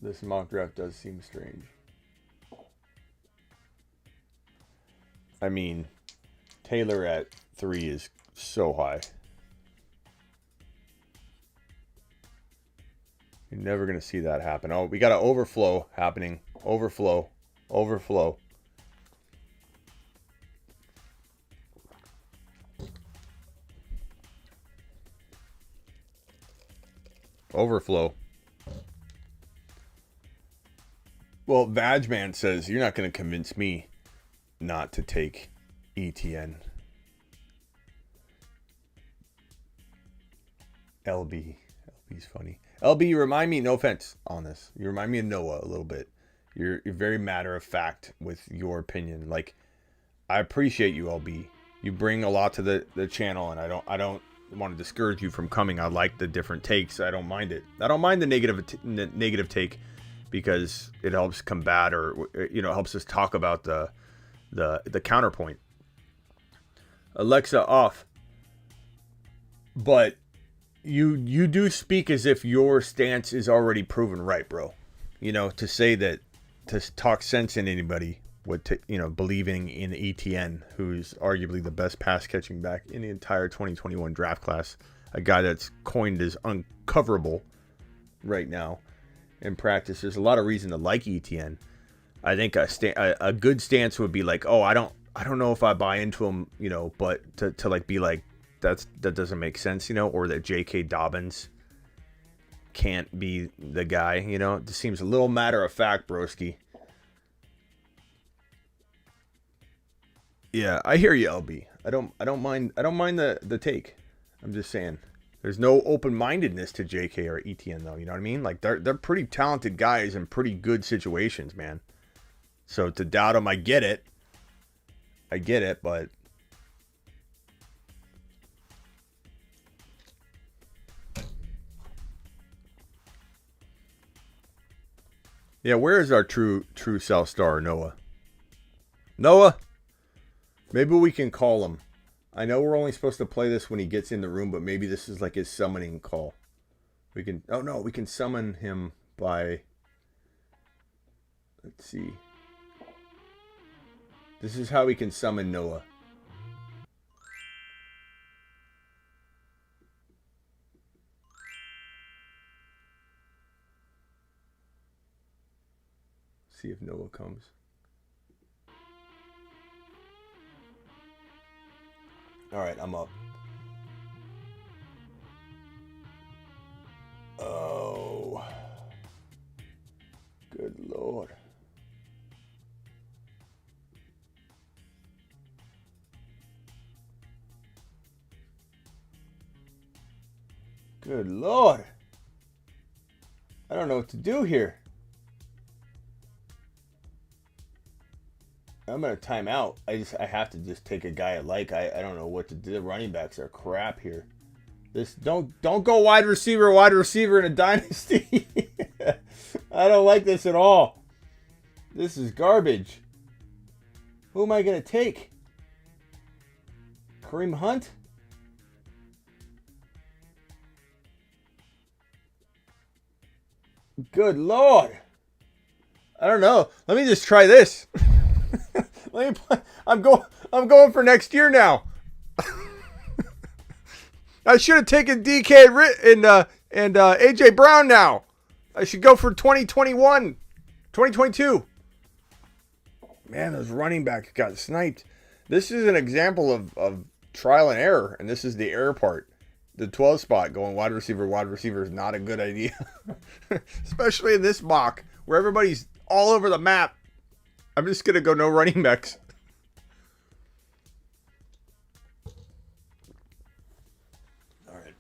This mock draft does seem strange. I mean, Taylor at 3 is so high. You're never going to see that happen. Oh, we got an overflow happening. Overflow. Overflow. Overflow. Well, Vagman says, you're not going to convince me not to take ETN. LB's funny. LB, you remind me, no offense on this, you remind me of Noah a little bit. You're very matter of fact with your opinion. Like, I appreciate you, LB. You bring a lot to the channel, and I don't want to discourage you from coming. I like the different takes. I don't mind it. I don't mind the negative take, because it helps combat, or helps us talk about the counterpoint. Alexa off. But you do speak as if your stance is already proven right, bro. To say that, to talk sense in anybody with believing in ETN, who's arguably the best pass catching back in the entire 2021 draft class, a guy that's coined as uncoverable right now in practice. There's a lot of reason to like ETN. I think a good stance would be like, oh, I don't know if I buy into him, but to like be like, that doesn't make sense, or that J.K. Dobbins can't be the guy, it just seems a little matter of fact, broski. Yeah, I hear you, LB. I don't mind the take. I'm just saying, there's no open-mindedness to J.K. or ETN though. You know what I mean? Like they're pretty talented guys in pretty good situations, man. So to doubt them, I get it, but yeah, where is our true South Star, Noah? Noah, maybe we can call him. I know we're only supposed to play this when he gets in the room, but maybe this is like his summoning call. We can summon him by, let's see. This is how we can summon Noah. See if Noah comes. All right, I'm up. Oh, good Lord. Good Lord. I don't know what to do here. I'm going to time out. I have to just take a guy I like. I don't know what to do. The running backs are crap here. This don't go wide receiver in a dynasty. I don't like this at all. This is garbage. Who am I going to take? Kareem Hunt? Good Lord. I don't know. Let me just try this. I'm going for next year now. I should have taken DK and AJ Brown now. I should go for 2021, 2022. Man, those running backs got sniped. This is an example of trial and error, and this is the error part. The 12 spot going wide receiver is not a good idea. Especially in this mock where everybody's all over the map. I'm just going to go no running backs. All right.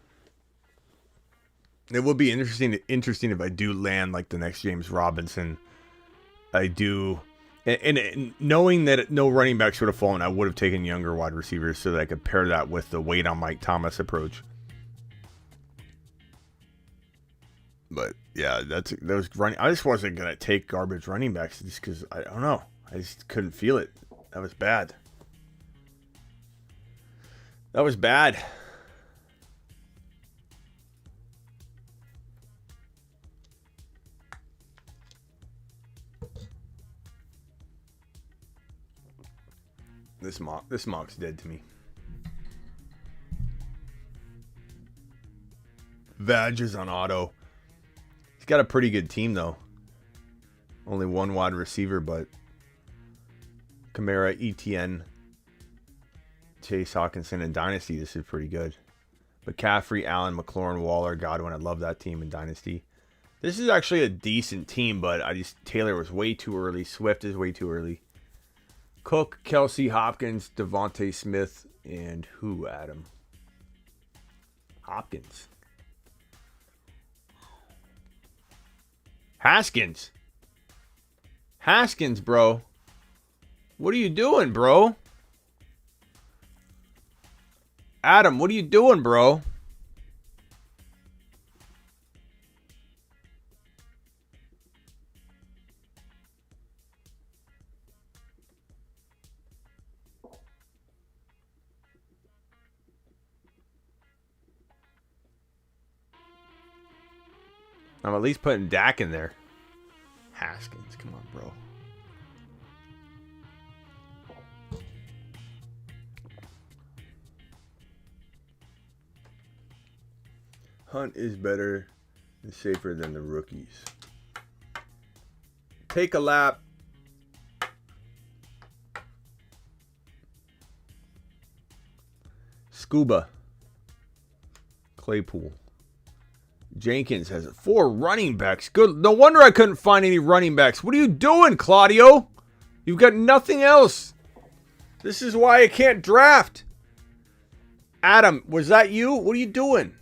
It will be interesting if I do land like the next James Robinson. I do. And knowing that no running backs would have fallen, I would have taken younger wide receivers so that I could pair that with the wait on Mike Thomas approach. But yeah, those running. I just wasn't gonna take garbage running backs just because I don't know. I just couldn't feel it. That was bad. That was bad. This mock's dead to me. Vag is on auto. He's got a pretty good team though. Only one wide receiver, but Kamara, ETN, Chase Hawkinson, and Dynasty, this is pretty good. McCaffrey, Allen, McLaurin, Waller, Godwin. I love that team in Dynasty. This is actually a decent team, but Taylor was way too early. Swift is way too early. Cook, Kelsey, Hopkins, Devontae Smith, and who, Adam? Hopkins. Haskins. Haskins, bro. What are you doing, bro? Adam, what are you doing, bro? I'm at least putting Dak in there. Haskins, come on, bro. Hunt is better and safer than the rookies. Take a lap. Scuba. Claypool. Jenkins has 4 running backs. Good. No wonder I couldn't find any running backs. What are you doing, Claudio? You've got nothing else. This is why I can't draft. Adam, was that you? What are you doing?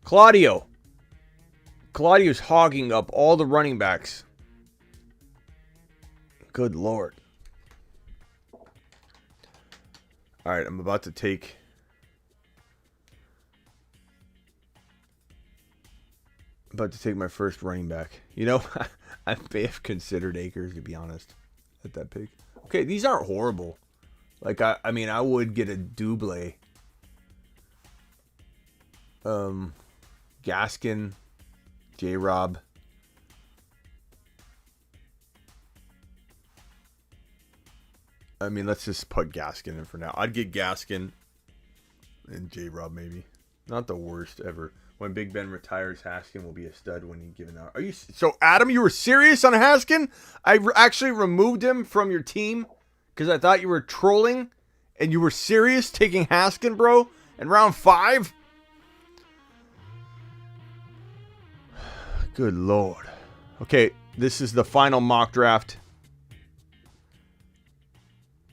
Claudio's hogging up all the running backs. Good Lord. All right, I'm about to take... my first running back. You know, I may have considered Akers, to be honest, at that pick. Okay, these aren't horrible. Like, I mean, I would get a double. Gaskin, J-Rob. I mean, let's just put Gaskin in for now. I'd get Gaskin and J-Rob maybe. Not the worst ever. When Big Ben retires, Haskin will be a stud when he's given out. Are you so, Adam? You were serious on Haskin? I actually removed him from your team because I thought you were trolling, and you were serious taking Haskin, bro, in round 5. Good Lord. Okay, this is the final mock draft.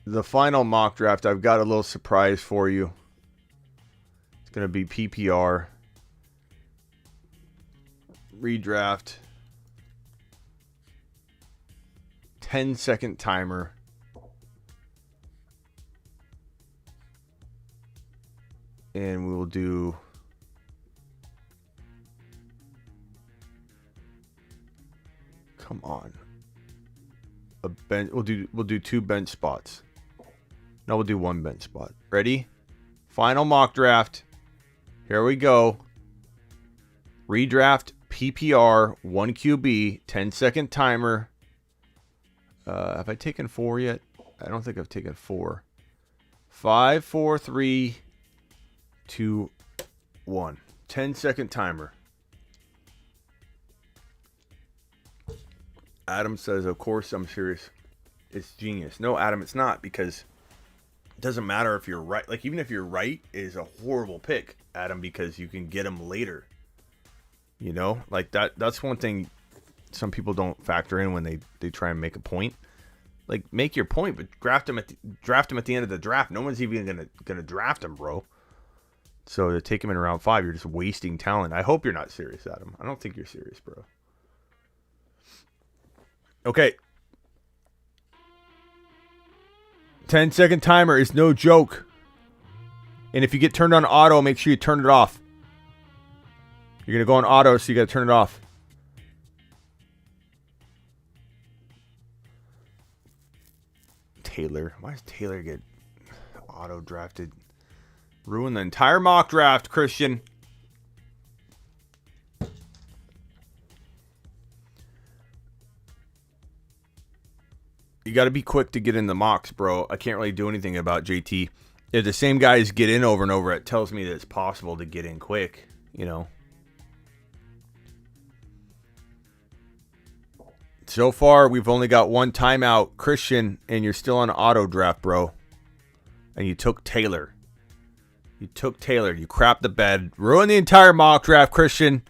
The final mock draft. I've got a little surprise for you. It's gonna be PPR. Redraft. 10-second timer. And we will do... Come on. A bench. We'll do 2 bench spots. No, we'll do 1 bench spot. Ready? Final mock draft. Here we go. Redraft. PPR, 1 QB, 10-second timer. Have I taken 4 yet? I don't think I've taken 4. 5, 4, 3, 2, 1. 10-second timer. Adam says, of course I'm serious. It's genius. No, Adam, it's not, because it doesn't matter if you're right. Like, even if you're right, it is a horrible pick, Adam, because you can get him later. You know? Like, that's one thing some people don't factor in when they try and make a point. Like, make your point, but draft him at the end of the draft. No one's even gonna draft him, bro. So to take him in round 5, you're just wasting talent. I hope you're not serious, Adam. I don't think you're serious, bro. Okay. 10-second timer is no joke. And if you get turned on auto, make sure you turn it off. You're going to go on auto, so you got to turn it off. Taylor. Why does Taylor get auto drafted? Ruin the entire mock draft, Christian. You got to be quick to get in the mocks, bro. I can't really do anything about JT. If the same guys get in over and over, it tells me that it's possible to get in quick, you know. So far, we've only got one timeout, Christian, and you're still on auto draft, bro. And you took Taylor. You took Taylor. You crapped the bed. Ruined the entire mock draft, Christian.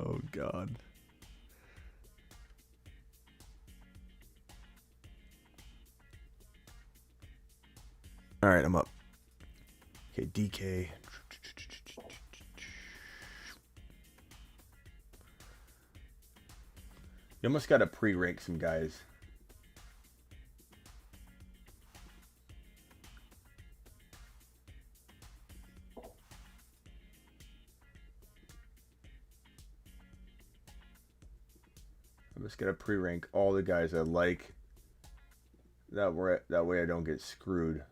Oh, God. All right, I'm up. Okay, DK. You almost got to pre-rank some guys. I'm just gonna pre-rank all the guys I like. That way I don't get screwed.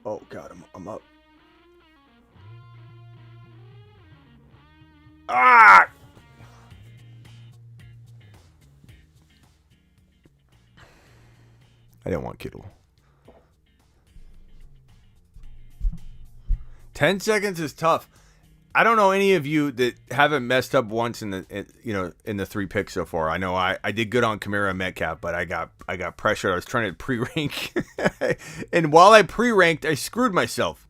Oh God, I'm up. Ah! I didn't want Kittle. 10 seconds is tough. I don't know any of you that haven't messed up once in the 3 picks so far. I know I did good on Kamara and Metcalf, but I got pressured. I was trying to pre-rank, and while I pre-ranked, I screwed myself.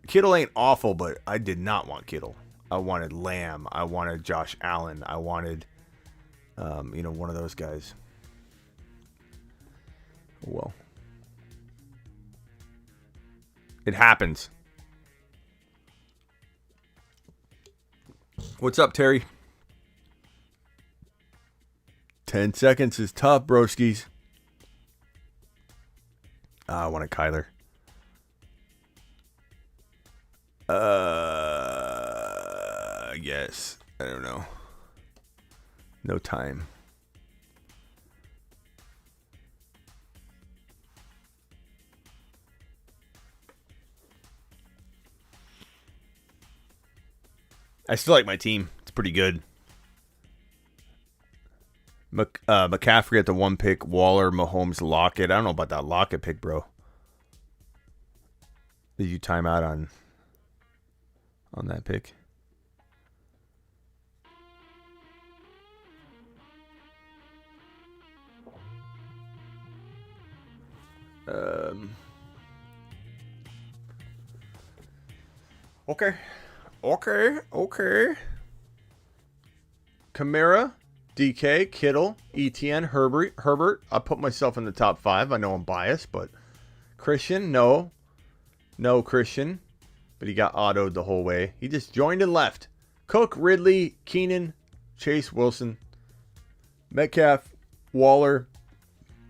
Kittle ain't awful, but I did not want Kittle. I wanted Lamb. I wanted Josh Allen. I wanted, one of those guys. Well. It happens. What's up, Terry? 10 seconds is tough, broskies. I want a Kyler. Yes. I don't know. No time. I still like my team. It's pretty good. McCaffrey at the 1 pick. Waller, Mahomes, Lockett. I don't know about that Lockett pick, bro. Did you time out on that pick? Okay. Kamara, DK, Kittle, ETN, Herbert. I put myself in the top 5. I know I'm biased, but Christian, no Christian. But he got autoed the whole way. He just joined and left. Cook, Ridley, Keenan, Chase, Wilson, Metcalf, Waller,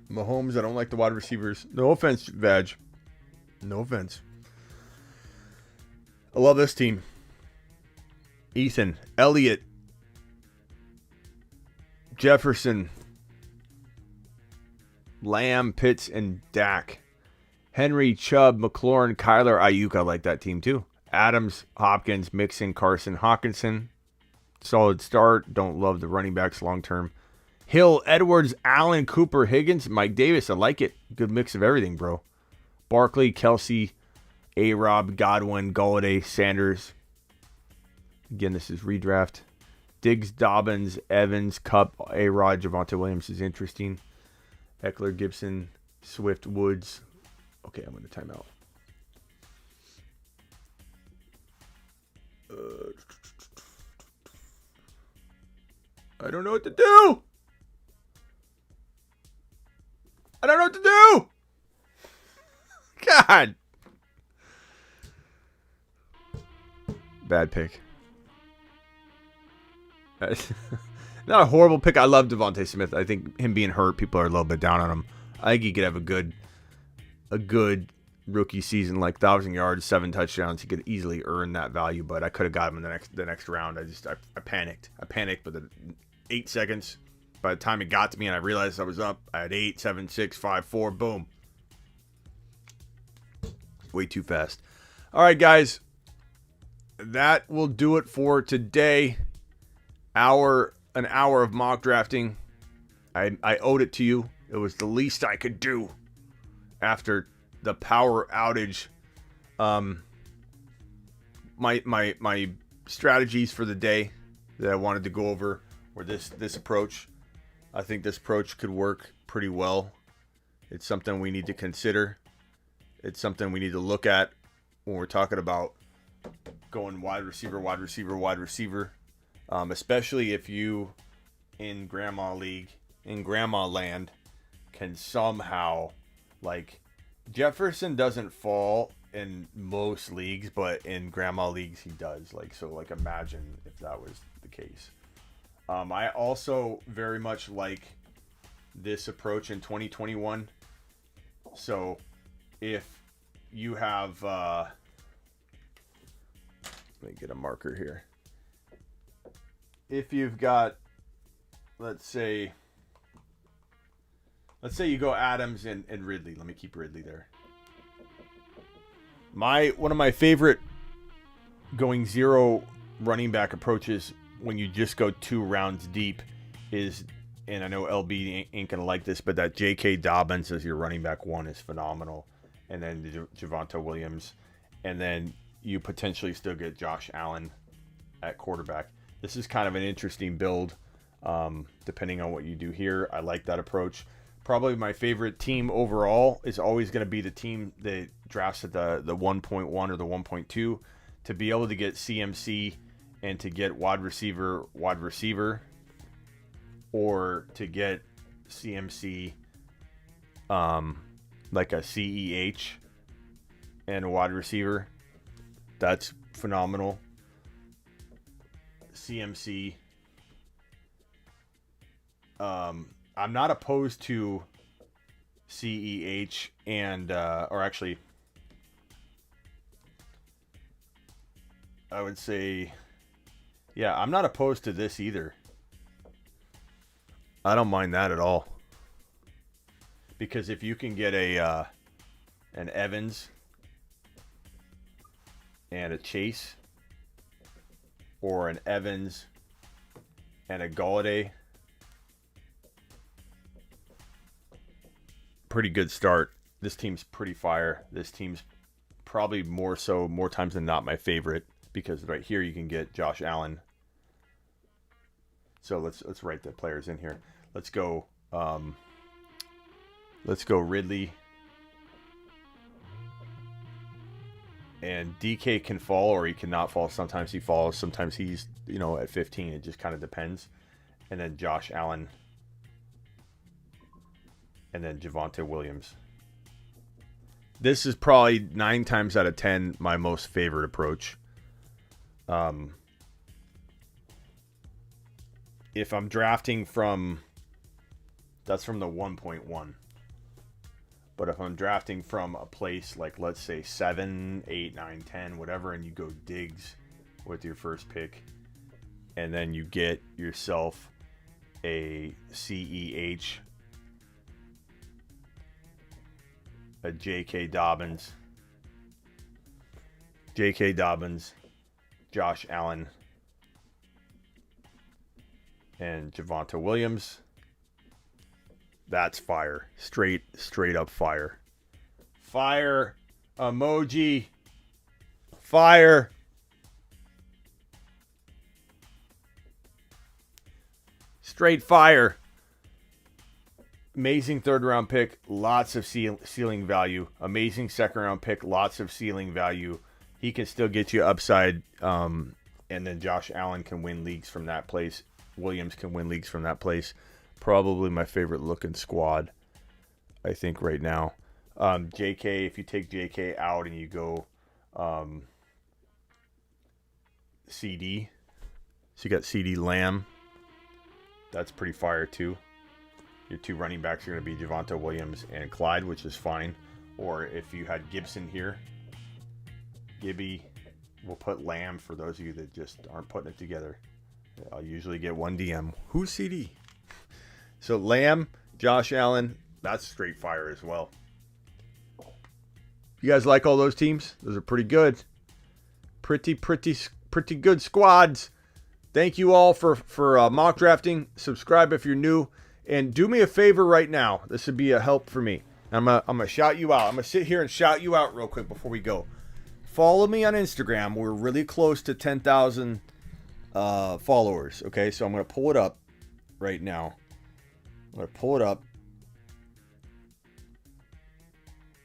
Mahomes. I don't like the wide receivers. No offense, Vag. No offense. I love this team. Ethan, Elliott, Jefferson, Lamb, Pitts, and Dak. Henry, Chubb, McLaurin, Kyler, Ayuk. I like that team too. Adams, Hopkins, Mixon, Carson, Hawkinson. Solid start. Don't love the running backs long term. Hill, Edwards, Allen, Cooper, Higgins, Mike Davis. I like it. Good mix of everything, bro. Barkley, Kelsey, A-Rob, Godwin, Golladay, Sanders. Again, this is redraft. Diggs, Dobbins, Evans, Kupp, A-Rod, Javonte Williams is interesting. Eckler, Gibson, Swift, Woods. Okay, I'm going to time out. I don't know what to do. I don't know what to do. God. Bad pick. Not a horrible pick. I love Devontae Smith. I think him being hurt, people are a little bit down on him. I think he could have a good rookie season, like 1,000 yards, 7 touchdowns. He could easily earn that value, but I could have got him in the next round. I panicked. I panicked with the 8 seconds. By the time it got to me and I realized I was up, I had 8, 7, 6, 5, 4. Boom. Way too fast. All right, guys. That will do it for today. An hour of mock drafting. I owed it to you. It was the least I could do after the power outage. My strategies for the day that I wanted to go over were this approach. I think this approach could work pretty well. It's something we need to consider. It's something we need to look at when we're talking about going wide receiver, especially if you in grandma league, in grandma land, can somehow, like, Jefferson doesn't fall in most leagues, but in grandma leagues he does. So imagine if that was the case. I also very much like this approach in 2021. So if you have, let me get a marker here. If you've got, let's say you go Adams and Ridley. Let me keep Ridley there. One of my favorite going zero running back approaches when you just go 2 rounds deep is, and I know LB ain't gonna like this, but that J.K. Dobbins as your running back 1 is phenomenal, and then Javonte Williams, and then you potentially still get Josh Allen at quarterback. This is kind of an interesting build, depending on what you do here. I like that approach. Probably my favorite team overall is always going to be the team that drafts at the 1.1 or the 1.2 to be able to get CMC and to get wide receiver, or to get CMC like a CEH and a wide receiver. That's phenomenal. CMC. I'm not opposed to CEH and, or actually, I would say, yeah, I'm not opposed to this either. I don't mind that at all. Because if you can get an Evans and a Chase, or an Evans and a Golladay, pretty good start. This team's pretty fire. This team's probably more times than not my favorite, because right here you can get Josh Allen. So let's write the players in here. Let's go Ridley. And DK can fall or he cannot fall. Sometimes he falls. Sometimes he's, at 15. It just kind of depends. And then Josh Allen. And then Javonte Williams. This is probably 9 times out of 10 my most favorite approach. If I'm drafting that's from the 1.1. But if I'm drafting from a place like, let's say 7, 8, 9, 10, whatever, and you go Diggs with your first pick, and then you get yourself a CEH, a J.K. Dobbins, Josh Allen, and Javonte Williams, That's fire. Straight up fire. Fire emoji. Fire. Straight fire. Amazing third round pick. Lots of ceiling value. Amazing second round pick. Lots of ceiling value. He can still get you upside. And then Josh Allen can win leagues from that place. Williams can win leagues from that place. Probably my favorite looking squad, I think, right now. JK, if you take JK out and you go CD. So you got CD Lamb. That's pretty fire too. Your two running backs are going to be Javonte Williams and Clyde, which is fine. Or if you had Gibson here, Gibby, we'll put Lamb for those of you that just aren't putting it together. I'll usually get one DM. Who's CD? So Lamb, Josh Allen, that's straight fire as well. You guys like all those teams? Those are pretty good. Pretty good squads. Thank you all for mock drafting. Subscribe if you're new. And do me a favor right now. This would be a help for me. I'm gonna shout you out. I'm going to sit here and shout you out real quick before we go. Follow me on Instagram. We're really close to 10,000 followers. Okay, so I'm going to pull it up right now. I'm going to pull it up.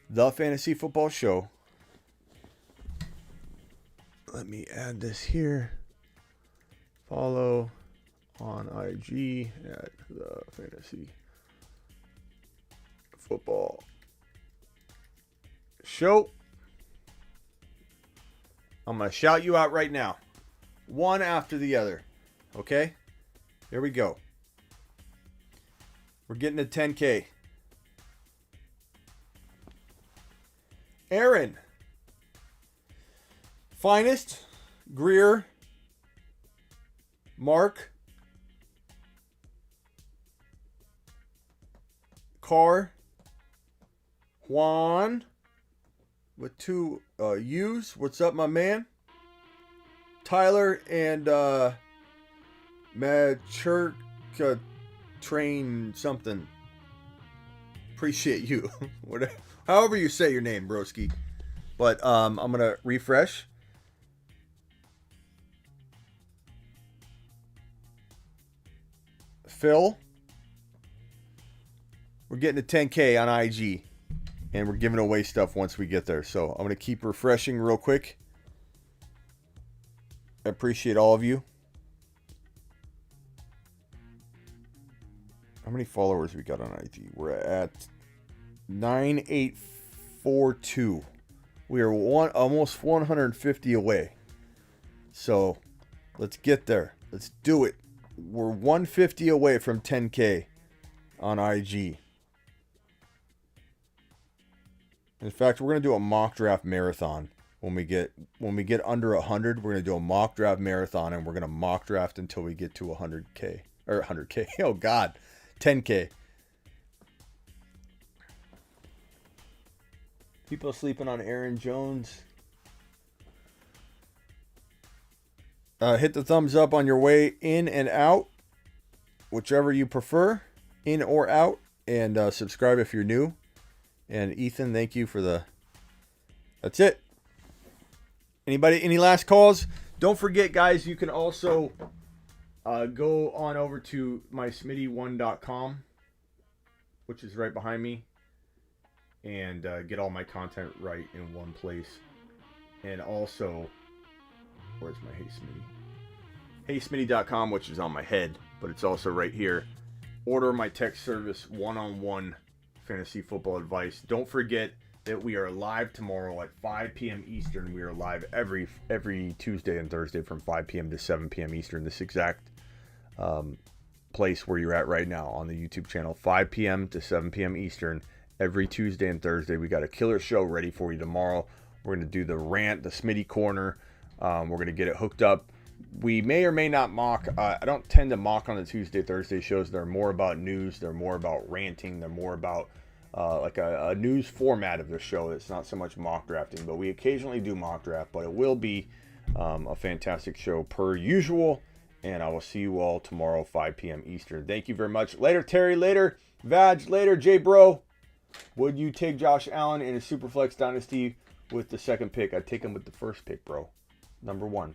The Fantasy Football Show. Let me add this here. Follow on IG at the Fantasy Football Show. I'm going to shout you out right now. One after the other. Okay? Here we go. We're getting to 10K. Aaron. Finest. Greer. Mark. Carr. Juan. With two U's. What's up, my man? Tyler and Machurka Train something. Appreciate you. Whatever, however you say your name, broski. But I'm gonna refresh. Phil. We're getting to 10K on IG. And we're giving away stuff once we get there. So I'm gonna keep refreshing real quick. I appreciate all of you. How many followers we got on IG? We're at 9842. We are almost 150 away. So let's get there. Let's do it. We're 150 away from 10K on IG. In fact, we're gonna do a mock draft marathon. When we get under 100, we're going to do a mock draft marathon, and we're going to mock draft until we get to 100K. Or 100K. Oh, God. 10K. People sleeping on Aaron Jones. Hit the thumbs up on your way in and out. Whichever you prefer. In or out. And subscribe if you're new. And Ethan, thank you for the... That's it. Anybody, any last calls? Don't forget, guys, you can also go on over to mysmitty1.com, which is right behind me, and get all my content right in one place. And also, where's my Hey Smitty? HeySmitty.com, which is on my head, but it's also right here. Order my text service, one-on-one fantasy football advice. Don't forget that we are live tomorrow at 5 p.m. Eastern. We are live every Tuesday and Thursday from 5 p.m. to 7 p.m. Eastern. This exact place where you're at right now on the YouTube channel. 5 p.m. to 7 p.m. Eastern every Tuesday and Thursday. We got a killer show ready for you tomorrow. We're going to do the rant, the Smitty Corner. We're going to get it hooked up. We may or may not mock. I don't tend to mock on the Tuesday, Thursday shows. They're more about news. They're more about ranting. They're more about like a news format of the show. It's not so much mock drafting, but we occasionally do mock draft. But it will be a fantastic show per usual. And I will see you all tomorrow, 5 p.m. Eastern. Thank you very much. Later, Terry. Later. Vag, later. J Bro, would you take Josh Allen in a Superflex Dynasty with the second pick? I'd take him with the first pick, bro. Number 1.